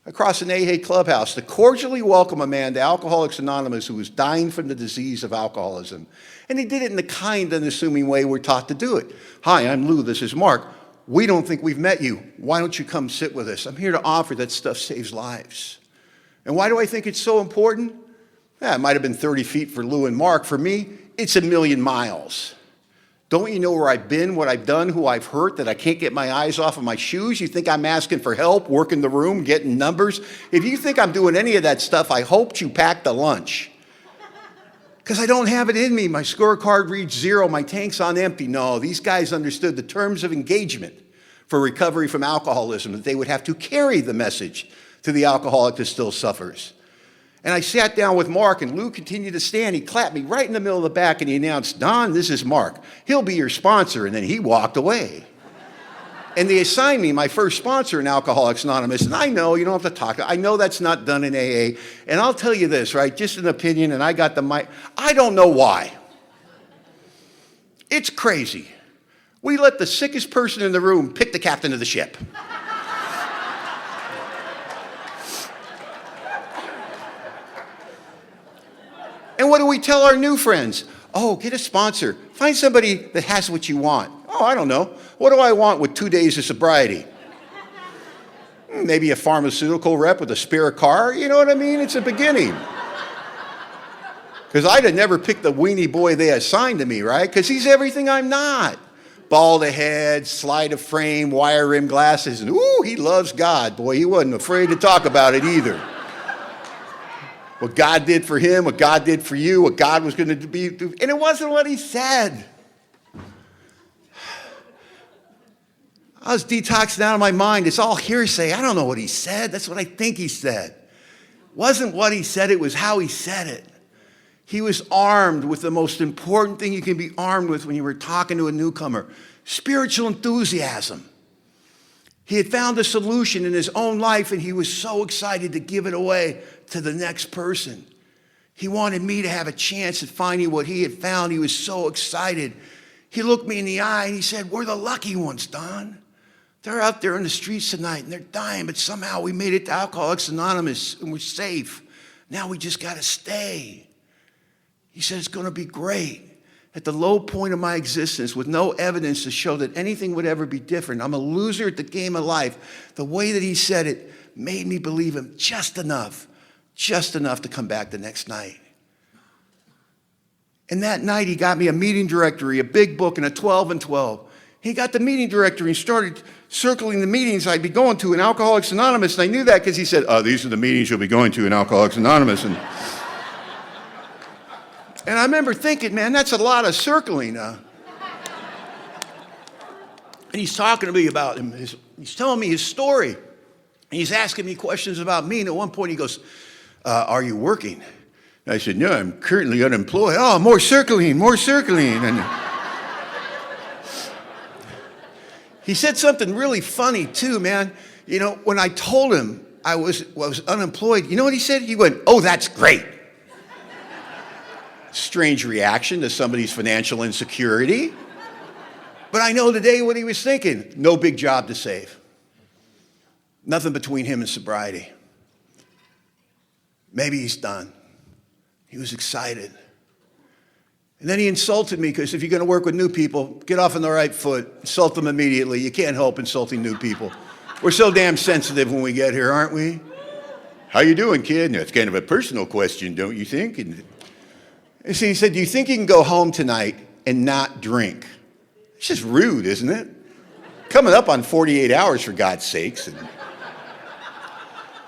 across an AA clubhouse to cordially welcome a man to Alcoholics Anonymous who was dying from the disease of alcoholism. And they did it in the kind, unassuming way we're taught to do it. Hi, I'm Lou, this is Mark. We don't think we've met you. Why don't you come sit with us? I'm here to offer that stuff saves lives. And why do I think it's so important? Yeah, it might have been 30 feet for Lou and Mark. For me, it's 1,000,000 miles. Don't you know where I've been, what I've done, who I've hurt, that I can't get my eyes off of my shoes? You think I'm asking for help, working the room, getting numbers? If you think I'm doing any of that stuff, I hoped you packed a lunch. because I don't have it in me. My scorecard reads 0, my tank's on empty. No, these guys understood the terms of engagement for recovery from alcoholism, that they would have to carry the message to the alcoholic that still suffers. And I sat down with Mark, and Lou continued to stand. He clapped me right in the middle of the back, and he announced, "Don, this is Mark. He'll be your sponsor." And then he walked away. And they assigned me my first sponsor in Alcoholics Anonymous. And I know, you don't have to talk, I know that's not done in AA. And I'll tell you this, right, just an opinion, and I got the mic. I don't know why. It's crazy. We let the sickest person in the room pick the captain of the ship. And what do we tell our new friends? Oh, get a sponsor. Find somebody that has what you want. Oh, I don't know. What do I want with 2 days of sobriety? Maybe a pharmaceutical rep with a spare car. You know what I mean? It's a beginning. Because I'd have never picked the weenie boy they assigned to me, right? Because he's everything I'm not. Bald head, slide of frame, wire rim glasses, and ooh, he loves God. Boy, he wasn't afraid to talk about it either. What God did for him, what God did for you, what God was going to be. And it wasn't what he said. I was detoxing out of my mind. It's all hearsay. I don't know what he said. That's what I think he said. Wasn't what he said, it was how he said it. He was armed with the most important thing you can be armed with when you were talking to a newcomer, spiritual enthusiasm. He had found a solution in his own life, and he was so excited to give it away to the next person. He wanted me to have a chance at finding what he had found. He was so excited. He looked me in the eye and he said, "We're the lucky ones, Don. They're out there in the streets tonight and they're dying, but somehow we made it to Alcoholics Anonymous and we're safe. Now we just got to stay." He said, "It's going to be great." At the low point of my existence, with no evidence to show that anything would ever be different, I'm a loser at the game of life. The way that he said it made me believe him just enough to come back the next night. And that night, he got me a meeting directory, a big book, and a 12 and 12. He got the meeting directory and started circling the meetings I'd be going to in Alcoholics Anonymous. And I knew that because he said, "Oh, these are the meetings you'll be going to in Alcoholics Anonymous." And I remember thinking, man, that's a lot of circling. And he's talking to me about him. He's telling me his story. And he's asking me questions about me. And at one point he goes, "Are you working?" And I said, "No, I'm currently unemployed." "Oh, more circling, more circling." And he said something really funny too, man. You know, when I told him I was unemployed, you know what he said? He went, "Oh, that's great." Strange reaction to somebody's financial insecurity. But I know today what he was thinking. No big job to save. Nothing between him and sobriety. Maybe he's done. He was excited. And then he insulted me, because if you're going to work with new people, get off on the right foot. Insult them immediately. You can't help insulting new people. We're so damn sensitive when we get here, aren't we? "How you doing, kid?" That's kind of a personal question, don't you think? And so he said, "Do you think you can go home tonight and not drink?" It's just rude, isn't it? Coming up on 48 hours, for God's sakes. And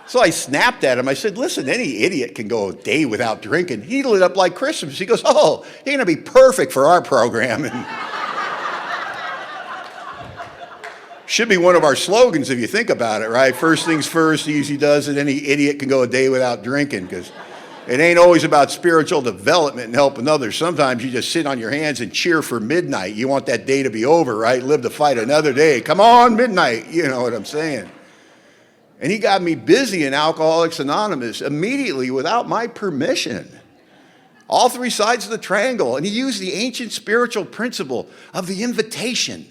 so I snapped at him. I said, "Listen, any idiot can go a day without drinking." He lit up like Christmas. He goes, "Oh, you're going to be perfect for our program." And should be one of our slogans if you think about it, right? First things first, easy does it. Any idiot can go a day without drinking, because it ain't always about spiritual development and helping others. Sometimes you just sit on your hands and cheer for midnight. You want that day to be over, right? Live to fight another day. Come on, midnight. You know what I'm saying? And he got me busy in Alcoholics Anonymous immediately without my permission. All three sides of the triangle. And he used the ancient spiritual principle of the invitation.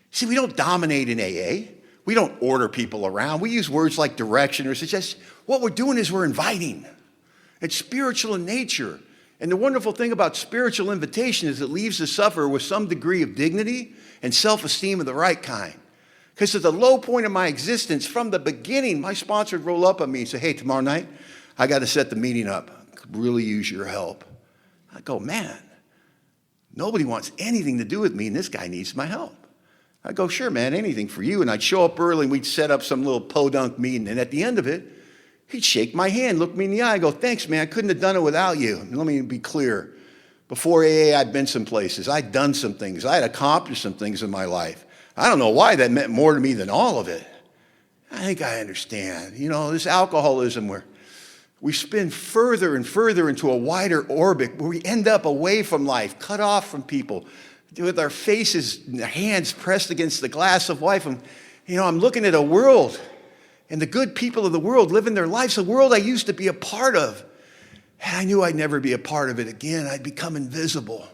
See, we don't dominate in AA. We don't order people around. We use words like direction or suggest. What we're doing is we're inviting. It's spiritual in nature. And the wonderful thing about spiritual invitation is it leaves the sufferer with some degree of dignity and self-esteem of the right kind. Because at the low point of my existence, from the beginning, my sponsor would roll up on me and say, "Hey, tomorrow night, I got to set the meeting up. I could really use your help." I go, "Man, nobody wants anything to do with me, and this guy needs my help." I go, "Sure, man, anything for you." And I'd show up early, and we'd set up some little podunk meeting. And at the end of it, he'd shake my hand, look me in the eye, go, "Thanks, man, I couldn't have done it without you." And let me be clear. Before AA, I'd been some places. I'd done some things. I'd accomplished some things in my life. I don't know why that meant more to me than all of it. I think I understand. You know, this alcoholism where we spin further and further into a wider orbit where we end up away from life, cut off from people, with our faces and our hands pressed against the glass of life. And, you know, I'm looking at a world and the good people of the world living their lives, a world I used to be a part of. And I knew I'd never be a part of it again. I'd become invisible,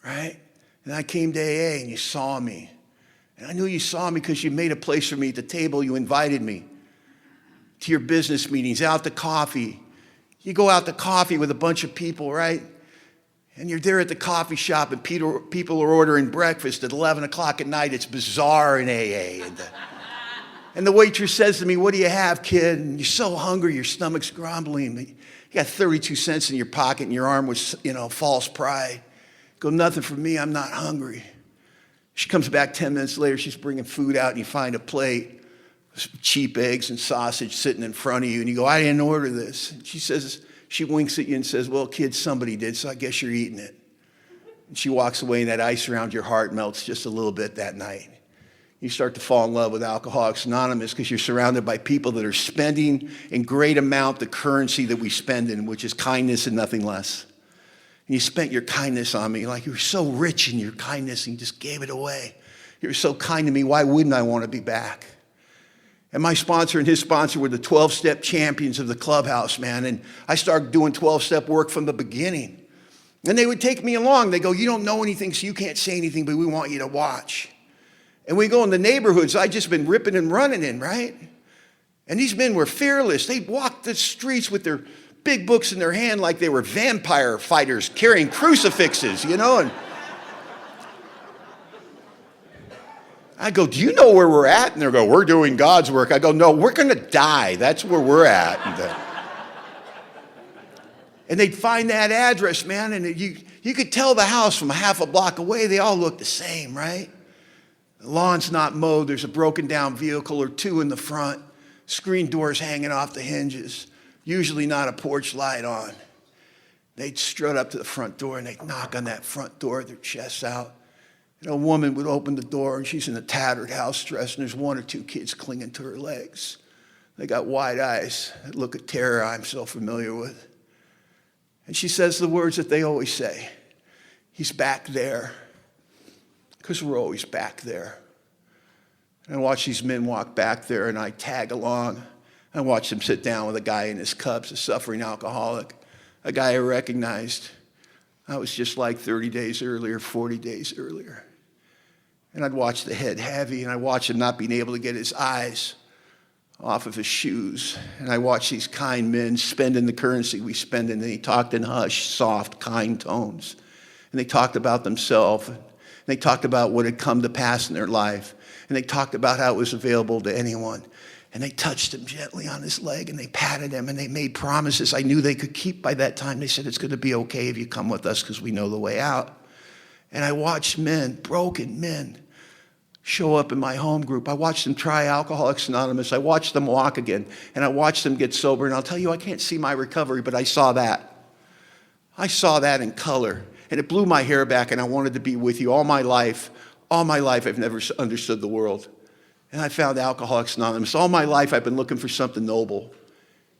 right? And I came to AA and you saw me. And I knew you saw me because you made a place for me at the table. You invited me to your business meetings, out to coffee. You go out to coffee with a bunch of people, right? And you're there at the coffee shop and people are ordering breakfast at 11 o'clock at night. It's bizarre in AA. And the waitress says to me, "What do you have, kid?" And you're so hungry, your stomach's grumbling. You got 32 cents in your pocket and your arm was, false pride. Go, "Nothing for me, I'm not hungry." She comes back 10 minutes later, she's bringing food out and you find a plate, cheap eggs and sausage sitting in front of you. And you go, "I didn't order this." And she winks at you and says, "Well, kid, somebody did, so I guess you're eating it." And she walks away and that ice around your heart melts just a little bit that night. You start to fall in love with Alcoholics Anonymous because you're surrounded by people that are spending in great amount the currency that we spend in, which is kindness and nothing less. And you spent your kindness on me like you were so rich in your kindness and you just gave it away. You were so kind to me, why wouldn't I want to be back? And my sponsor and his sponsor were the 12-step champions of the clubhouse, man. And I started doing 12-step work from the beginning. And they would take me along. They go, "You don't know anything, so you can't say anything, but we want you to watch." And we go in the neighborhoods I'd just been ripping and running in, right? And these men were fearless. They'd walk the streets with their big books in their hand like they were vampire fighters carrying crucifixes, And I go, "Do you know where we're at?" And they go, "We're doing God's work." I go, "No, we're going to die. That's where we're at." And they'd find that address, man, and you could tell the house from a half a block away. They all look the same, right? The lawn's not mowed. There's a broken down vehicle or two in the front. Screen doors hanging off the hinges. Usually not a porch light on. They'd strut up to the front door and they'd knock on that front door, their chests out. And a woman would open the door and she's in a tattered house dress and there's one or two kids clinging to her legs. They got wide eyes, that look of terror I'm so familiar with. And she says the words that they always say. "He's back there." Because we're always back there. And I watch these men walk back there and I tag along. I watch them sit down with a guy in his cups, a suffering alcoholic, a guy I recognized I was just like 30 days earlier, 40 days earlier. And I'd watch the head heavy and I watch him not being able to get his eyes off of his shoes. And I watch these kind men spending the currency we spend, and they talked in hushed, soft, kind tones. And they talked about themselves. They talked about what had come to pass in their life. And they talked about how it was available to anyone. And they touched him gently on his leg and they patted him and they made promises I knew they could keep by that time. They said, "It's going to be okay if you come with us because we know the way out." And I watched men, broken men, show up in my home group. I watched them try Alcoholics Anonymous. I watched them walk again. And I watched them get sober. And I'll tell you, I can't see my recovery, but I saw that. I saw that in color. And it blew my hair back, and I wanted to be with you all my life. All my life, I've never understood the world. And I found Alcoholics Anonymous. All my life, I've been looking for something noble.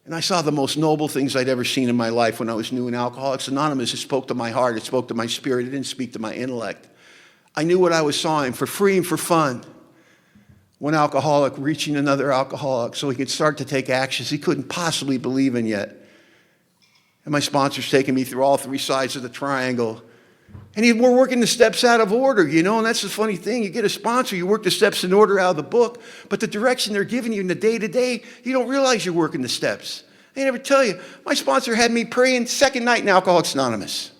And I saw the most noble things I'd ever seen in my life when I was new in Alcoholics Anonymous. It spoke to my heart. It spoke to my spirit. It didn't speak to my intellect. I knew what I was sawing for free and for fun. One alcoholic reaching another alcoholic so he could start to take actions he couldn't possibly believe in yet. And my sponsor's taking me through all three sides of the triangle. And we're working the steps out of order, and that's the funny thing. You get a sponsor, you work the steps in order out of the book, but the direction they're giving you in the day-to-day, you don't realize you're working the steps. They never tell you. My sponsor had me praying second night in Alcoholics Anonymous.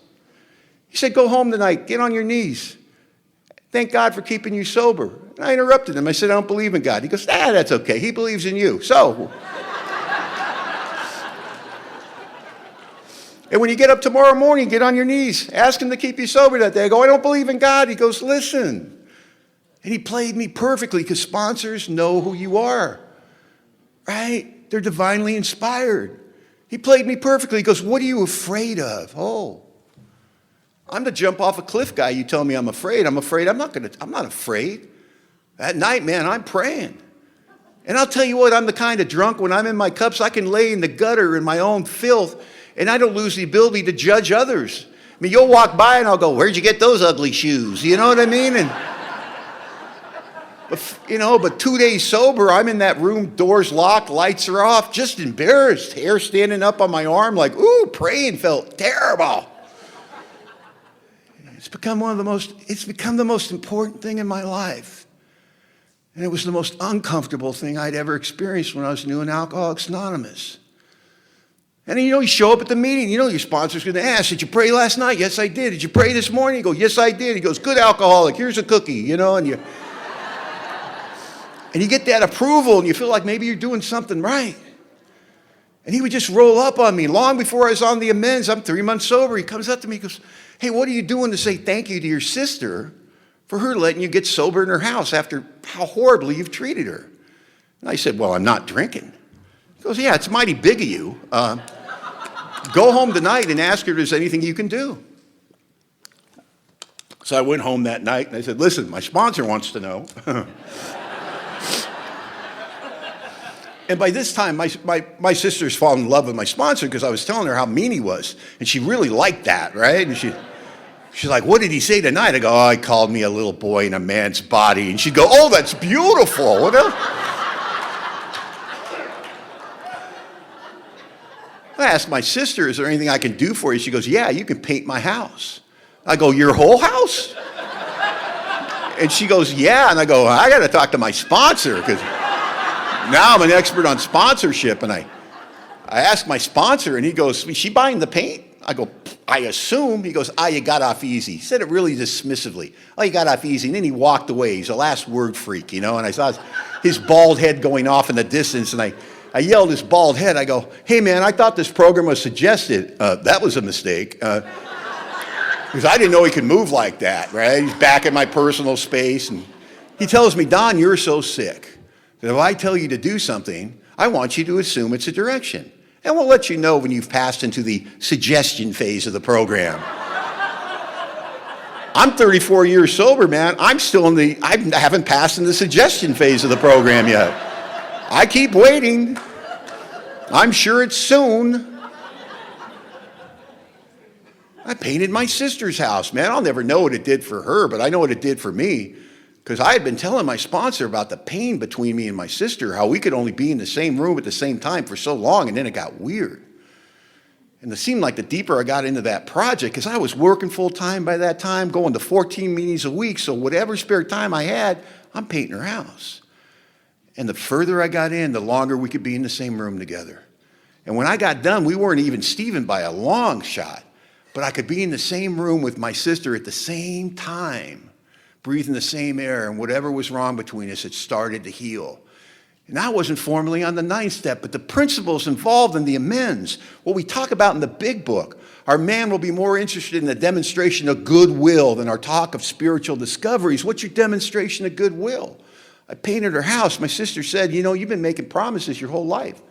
He said, "Go home tonight, get on your knees. Thank God for keeping you sober." And I interrupted him. I said, "I don't believe in God." He goes, "That's okay. He believes in you." So... And when you get up tomorrow morning, get on your knees. Ask him to keep you sober that day. I go, "I don't believe in God." He goes, "Listen." And he played me perfectly because sponsors know who you are, right? They're divinely inspired. He played me perfectly. He goes, "What are you afraid of?" Oh, I'm the jump off a cliff guy. You tell me I'm afraid. I'm not afraid. At night, man, I'm praying. And I'll tell you what, I'm the kind of drunk, when I'm in my cups, I can lay in the gutter in my own filth, and I don't lose the ability to judge others. I mean, you'll walk by and I'll go, where'd you get those ugly shoes? You know what I mean? But 2 days sober, I'm in that room, doors locked, lights are off, just embarrassed, hair standing up on my arm like, ooh, praying felt terrible. It's become the most important thing in my life. And it was the most uncomfortable thing I'd ever experienced when I was new in Alcoholics Anonymous. And you show up at the meeting, your sponsor's going to ask, did you pray last night? Yes, I did. Did you pray this morning? You go, yes, I did. He goes, good alcoholic, here's a cookie, and you get that approval and you feel like maybe you're doing something right. And he would just roll up on me long before I was on the amends. I'm 3 months sober. He comes up to me and goes, hey, what are you doing to say thank you to your sister for her letting you get sober in her house after how horribly you've treated her? And I said, well, I'm not drinking. He goes, yeah, it's mighty big of you. Go home tonight and ask her if there's anything you can do. So I went home that night and I said, listen, my sponsor wants to know. And by this time, my sister's fallen in love with my sponsor because I was telling her how mean he was. And she really liked that, right? And she's like, what did he say tonight? I go, oh, he called me a little boy in a man's body. And she'd go, oh, that's beautiful. What else? I asked my sister, is there anything I can do for you? She goes, yeah, you can paint my house. I go, your whole house? And she goes, yeah. And I go, I got to talk to my sponsor because now I'm an expert on sponsorship. And I asked my sponsor, and he goes, is she buying the paint? I go, I assume. He goes, you got off easy. He said it really dismissively. Oh, you got off easy. And then he walked away. He's a last word freak, And I saw his bald head going off in the distance, and I yelled his bald head. I go, hey, man, I thought this program was suggested. That was a mistake. Because I didn't know he could move like that, right? He's back in my personal space. And he tells me, Don, you're so sick that if I tell you to do something, I want you to assume it's a direction. And we'll let you know when you've passed into the suggestion phase of the program. I'm 34 years sober, man. I haven't passed in the suggestion phase of the program yet. I keep waiting. I'm sure it's soon. I painted my sister's house, man. I'll never know what it did for her, but I know what it did for me. Because I had been telling my sponsor about the pain between me and my sister, how we could only be in the same room at the same time for so long, and then it got weird. And it seemed like the deeper I got into that project, because I was working full time by that time, going to 14 meetings a week, so whatever spare time I had, I'm painting her house. And the further I got in, the longer we could be in the same room together. And when I got done, we weren't even Steven by a long shot, but I could be in the same room with my sister at the same time, breathing the same air, and whatever was wrong between us, it started to heal. And I wasn't formally on the 9th step, but the principles involved in the amends, what we talk about in the big book, our man will be more interested in the demonstration of goodwill than our talk of spiritual discoveries. What's your demonstration of goodwill? I painted her house. My sister said, you've been making promises your whole life.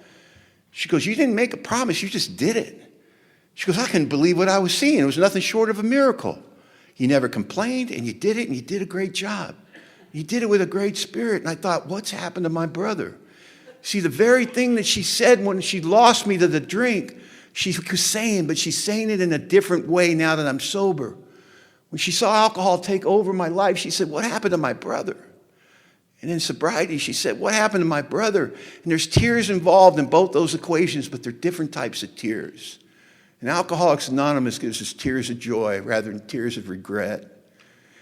She goes, you didn't make a promise, you just did it. She goes, I couldn't believe what I was seeing. It was nothing short of a miracle. You never complained, and you did it, and you did a great job. You did it with a great spirit. And I thought, what's happened to my brother? See, the very thing that she said when she lost me to the drink, she was saying, but she's saying it in a different way now that I'm sober. When she saw alcohol take over my life, she said, what happened to my brother? And in sobriety, she said, what happened to my brother? And there's tears involved in both those equations, but they're different types of tears. And Alcoholics Anonymous gives us tears of joy rather than tears of regret.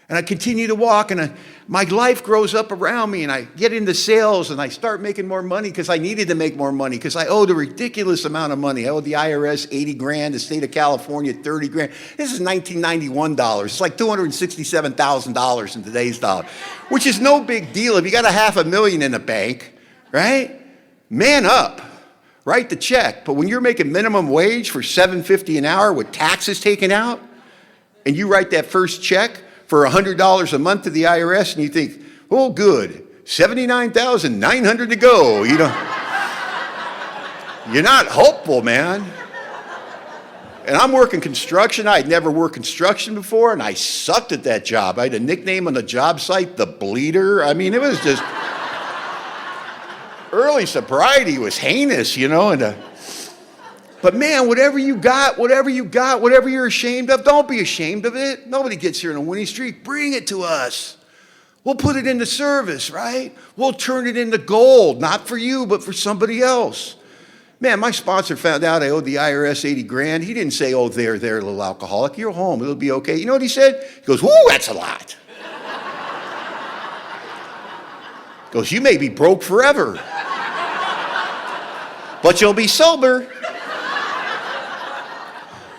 And I continue to walk, and my life grows up around me, and I get into sales, and I start making more money because I needed to make more money because I owed a ridiculous amount of money. I owed the IRS 80 grand, the state of California 30 grand. This is $1991. It's like $267,000 in today's dollar, which is no big deal if you got $500,000 in the bank, right? Man up. Write the check. But when you're making minimum wage for $7.50 an hour with taxes taken out, and you write that first check for $100 a month to the IRS, and you think, oh, good, $79,900 to go. You're not hopeful, man. And I'm working construction. I'd never worked construction before, and I sucked at that job. I had a nickname on the job site, the Bleeder. I mean, it was just, early sobriety was heinous, you know. But man, whatever you're ashamed of, don't be ashamed of it. Nobody gets here in a winning streak. Bring it to us. We'll put it into service, right? We'll turn it into gold, not for you, but for somebody else. Man, my sponsor found out I owed the IRS 80 grand. He didn't say, oh, there, little alcoholic. You're home. It'll be okay. You know what he said? He goes, whoo, that's a lot. He goes, you may be broke forever, but you'll be sober.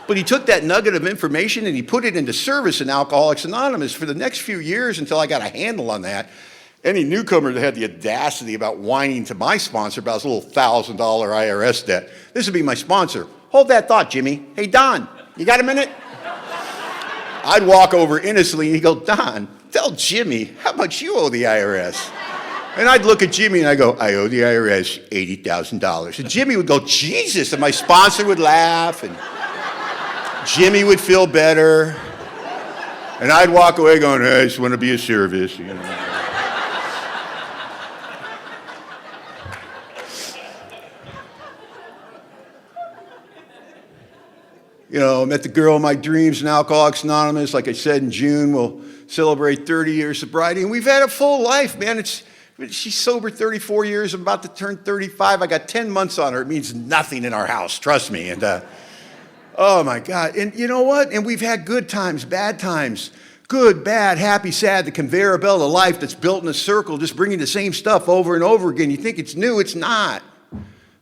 But he took that nugget of information and he put it into service in Alcoholics Anonymous for the next few years until I got a handle on that. Any newcomer that had the audacity about whining to my sponsor about his little $1,000 IRS debt. This would be my sponsor. Hold that thought, Jimmy. Hey, Don, you got a minute? I'd walk over innocently and he'd go, Don, tell Jimmy how much you owe the IRS. And I'd look at Jimmy and I go, I owe the IRS $80,000. And Jimmy would go, Jesus, and my sponsor would laugh and Jimmy would feel better. And I'd walk away going, I just want to be of service, you know. You know, I met the girl of my dreams in Alcoholics Anonymous. Like I said, in June, we'll celebrate 30 years sobriety. And we've had a full life, man. She's sober 34 years. I'm about to turn 35. I got 10 months on her. It means nothing in our house, trust me. And oh, my God. And you know what? And we've had good times, bad times. Good, bad, happy, sad, the conveyor belt of life that's built in a circle, just bringing the same stuff over and over again. You think it's new. It's not.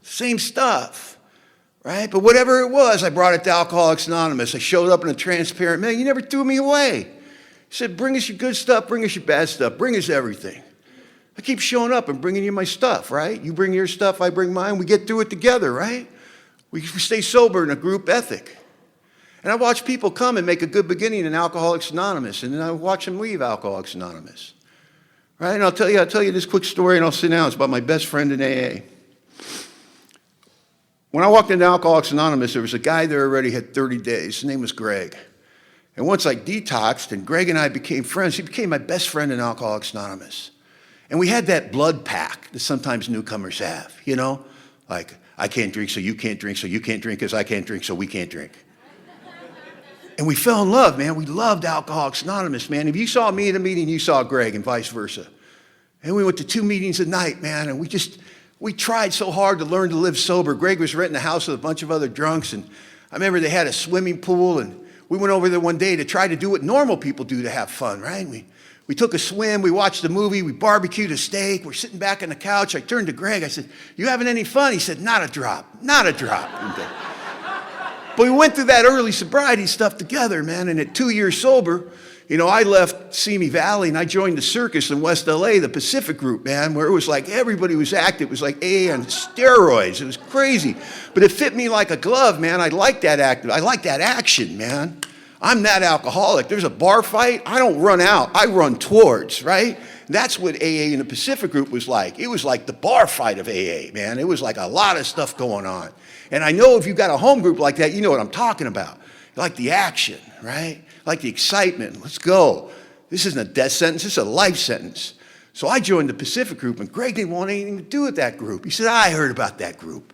Same stuff. Right? But whatever it was, I brought it to Alcoholics Anonymous. I showed up in a transparent mail. You never threw me away. You said, bring us your good stuff, bring us your bad stuff, bring us everything. I keep showing up and bringing you my stuff, right? You bring your stuff, I bring mine. We get through it together, right? We stay sober in a group ethic. And I watch people come and make a good beginning in Alcoholics Anonymous, and then I watch them leave Alcoholics Anonymous. Right? And I'll tell you this quick story, and I'll sit down. It's about my best friend in AA. When I walked into Alcoholics Anonymous, there was a guy there already had 30 days. His name was Greg. And once I detoxed and Greg and I became friends, he became my best friend in Alcoholics Anonymous. And we had that blood pact that sometimes newcomers have, you know? Like, I can't drink, so you can't drink, so you can't drink, because I can't drink, so we can't drink. And we fell in love, man. We loved Alcoholics Anonymous, man. If you saw me at a meeting, you saw Greg, and vice versa. And we went to 2 meetings a night, man, and we tried so hard to learn to live sober. Greg was renting a house with a bunch of other drunks, and I remember they had a swimming pool, and we went over there one day to try to do what normal people do to have fun, right? We took a swim, we watched a movie, we barbecued a steak, we're sitting back on the couch. I turned to Greg, I said, you having any fun? He said, not a drop, not a drop. But we went through that early sobriety stuff together, man, and at 2 years sober, you know, I left Simi Valley and I joined the circus in West LA, the Pacific group, man, where it was like everybody was active. It was like AA on steroids. It was crazy. But it fit me like a glove, man. I like that active. I like that action, man. I'm that alcoholic. There's a bar fight. I don't run out. I run towards, right? That's what AA in the Pacific group was like. It was like the bar fight of AA, man. It was like a lot of stuff going on. And I know if you've got a home group like that, you know what I'm talking about. You like the action, right? Like the excitement. Let's go. This isn't a death sentence. This is a life sentence. So I joined the Pacific group, and Greg didn't want anything to do with that group. He said, I heard about that group.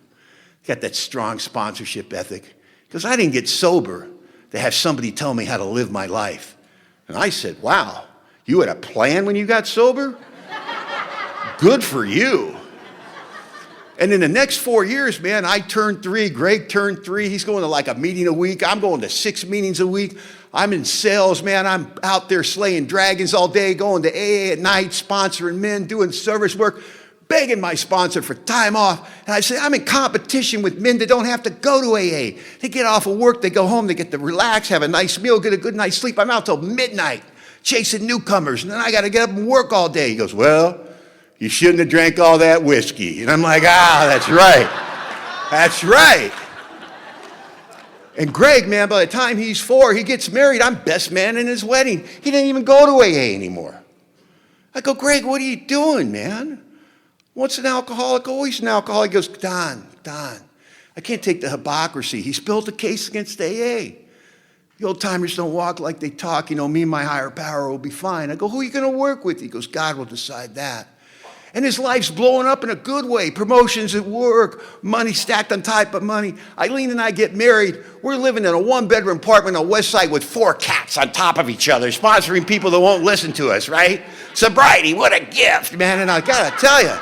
Got that strong sponsorship ethic. Because I didn't get sober to have somebody tell me how to live my life. And I said, wow, you had a plan when you got sober? Good for you. And in the next 4 years, man, I turned 3, Greg turned 3. He's going to like a meeting a week. I'm going to 6 meetings a week. I'm in sales, man. I'm out there slaying dragons all day, going to AA at night, sponsoring men, doing service work, begging my sponsor for time off. And I say, I'm in competition with men that don't have to go to AA. They get off of work, they go home, they get to relax, have a nice meal, get a good night's sleep. I'm out till midnight chasing newcomers, and then I got to get up and work all day. He goes, well, you shouldn't have drank all that whiskey. And I'm like, that's right. That's right. And Greg, man, by the time he's 4, he gets married. I'm best man in his wedding. He didn't even go to AA anymore. I go, Greg, what are you doing, man? What's an alcoholic? Always an alcoholic. He goes, Don, I can't take the hypocrisy. He's built a case against AA. The old timers don't walk like they talk. Me and my higher power will be fine. I go, who are you going to work with? He goes, God will decide that. And his life's blowing up in a good way. Promotions at work, money stacked on top of money. Eileen and I get married. We're living in a one-bedroom apartment on the west side with 4 cats on top of each other, sponsoring people that won't listen to us, right? Sobriety, what a gift, man. And I got to tell you,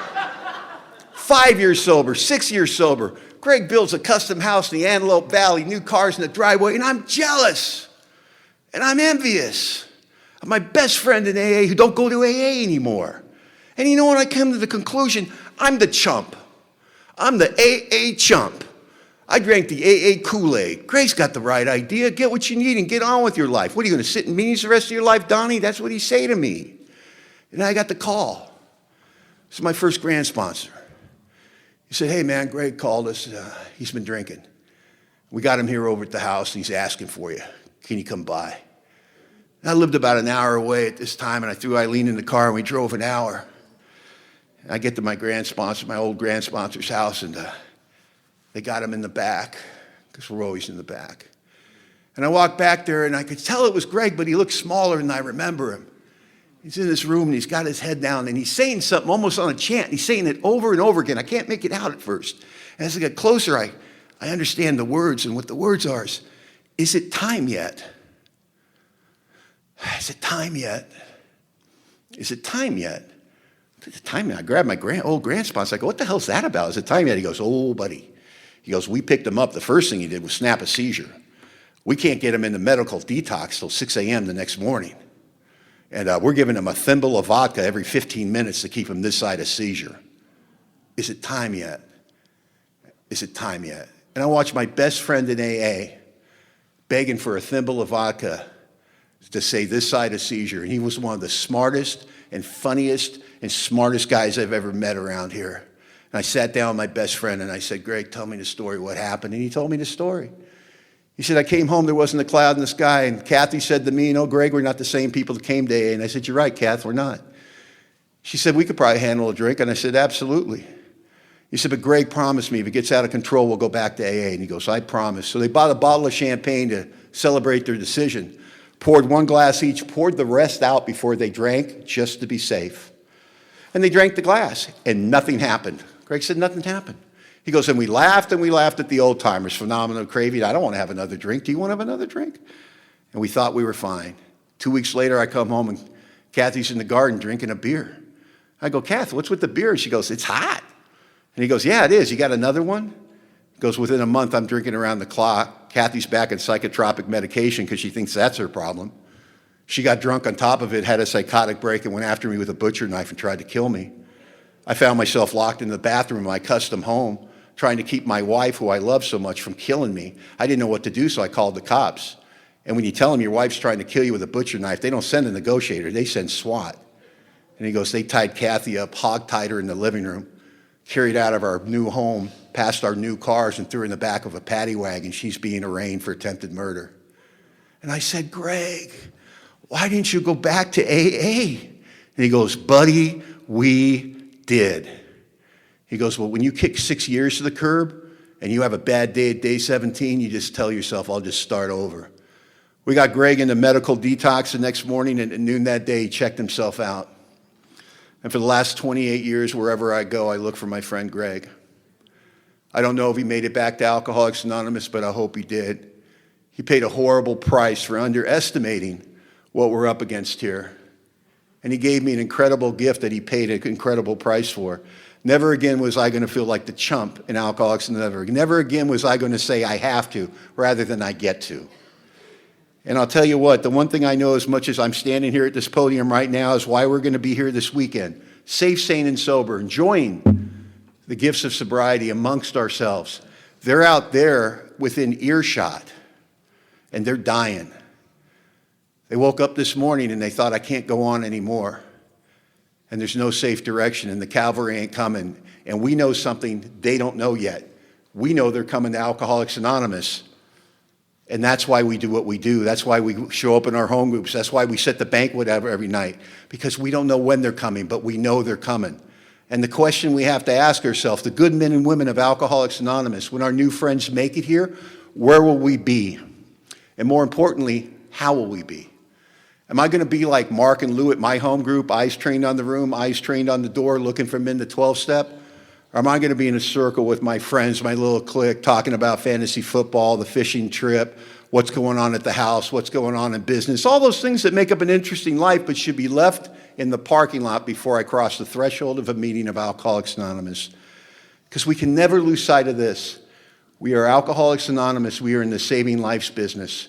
5 years sober, 6 years sober. Greg builds a custom house in the Antelope Valley, new cars in the driveway, and I'm jealous. And I'm envious of my best friend in AA who don't go to AA anymore. And you know what? I come to the conclusion, I'm the chump. I'm the AA chump. I drank the AA Kool-Aid. Greg's got the right idea. Get what you need and get on with your life. What, are you going to sit in meetings the rest of your life, Donnie? That's what he say to me. And I got the call. This is my first grant sponsor. He said, hey, man, Greg called us. He's been drinking. We got him here over at the house, and he's asking for you. Can you come by? And I lived about an hour away at this time, and I threw Eileen in the car, and we drove an hour. And I get to my grant sponsor, my old grant sponsor's house, and they got him in the back, because we're always in the back. And I walked back there, and I could tell it was Greg, but he looked smaller than I remember him. He's in this room, and he's got his head down, and he's saying something almost on a chant. He's saying it over and over again. I can't make it out at first. And as I get closer, I understand the words, and what the words are is it time yet? Is it time yet? Is it time yet? Is it time yet? I grabbed my old grant sponsor. I go, what the hell's that about? Is it time yet? He goes, oh, buddy. He goes, we picked him up. The first thing he did was snap a seizure. We can't get him into medical detox till 6 a.m. the next morning. And we're giving him a thimble of vodka every 15 minutes to keep him this side of seizure. Is it time yet? Is it time yet? And I watched my best friend in AA begging for a thimble of vodka to say this side of seizure. And he was one of the smartest and funniest and smartest guys I've ever met around here. And I sat down with my best friend and I said, Greg, tell me the story, what happened? And he told me the story. He said, I came home, there wasn't a cloud in the sky, and Kathy said to me, Greg, we're not the same people that came to AA. And I said, you're right, Kath, we're not. She said, we could probably handle a drink. And I said, absolutely. He said, but Greg promised me if it gets out of control, we'll go back to AA. And he goes, I promise. So they bought a bottle of champagne to celebrate their decision, poured 1 glass each, poured the rest out before they drank, just to be safe. And they drank the glass, and nothing happened. Greg said, nothing happened. He goes, and we laughed at the old timers, phenomenal craving. I don't want to have another drink. Do you want to have another drink? And we thought we were fine. 2 weeks later, I come home, and Kathy's in the garden drinking a beer. I go, Kath, what's with the beer? And she goes, it's hot. And he goes, yeah, it is. You got another one? He goes, within a month, I'm drinking around the clock. Kathy's back on psychotropic medication because she thinks that's her problem. She got drunk on top of it, had a psychotic break, and went after me with a butcher knife and tried to kill me. I found myself locked in the bathroom of my custom home, trying to keep my wife, who I love so much, from killing me. I didn't know what to do, so I called the cops. And when you tell them your wife's trying to kill you with a butcher knife, they don't send a negotiator, they send SWAT. And he goes, they tied Kathy up, hog-tied her in the living room, carried out of our new home, past our new cars, and threw her in the back of a paddy wagon. She's being arraigned for attempted murder. And I said, Greg, why didn't you go back to AA? And he goes, buddy, we did. He goes, well, when you kick 6 years to the curb and you have a bad day at day 17, you just tell yourself, I'll just start over. We got Greg into medical detox the next morning, and at noon that day, he checked himself out. And for the last 28 years, wherever I go, I look for my friend Greg. I don't know if he made it back to Alcoholics Anonymous, but I hope he did. He paid a horrible price for underestimating what we're up against here. And he gave me an incredible gift that he paid an incredible price for. Never again was I going to feel like the chump in Alcoholics Anonymous. Never again was I going to say I have to rather than I get to. And I'll tell you what, the one thing I know as much as I'm standing here at this podium right now is why we're going to be here this weekend. Safe, sane, and sober, enjoying the gifts of sobriety amongst ourselves. They're out there within earshot, and they're dying. They woke up this morning and they thought, I can't go on anymore. And there's no safe direction, and the cavalry ain't coming. And we know something they don't know yet. We know they're coming to Alcoholics Anonymous. And that's why we do what we do. That's why we show up in our home groups. That's why we set the banquet every night, because we don't know when they're coming, but we know they're coming. And the question we have to ask ourselves, the good men and women of Alcoholics Anonymous, when our new friends make it here, where will we be? And more importantly, how will we be? Am I going to be like Mark and Lou at my home group, eyes trained on the room, eyes trained on the door, looking for men to 12-step? Or am I going to be in a circle with my friends, my little clique, talking about fantasy football, the fishing trip, what's going on at the house, what's going on in business, all those things that make up an interesting life but should be left in the parking lot before I cross the threshold of a meeting of Alcoholics Anonymous? Because we can never lose sight of this. We are Alcoholics Anonymous. We are in the saving lives business.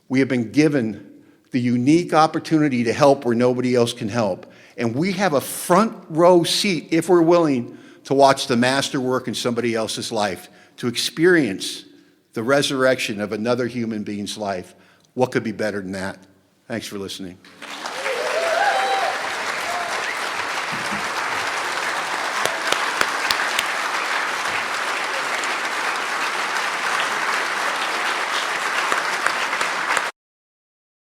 We have been given the unique opportunity to help where nobody else can help. And we have a front row seat, if we're willing, to watch the master work in somebody else's life, to experience the resurrection of another human being's life. What could be better than that? Thanks for listening.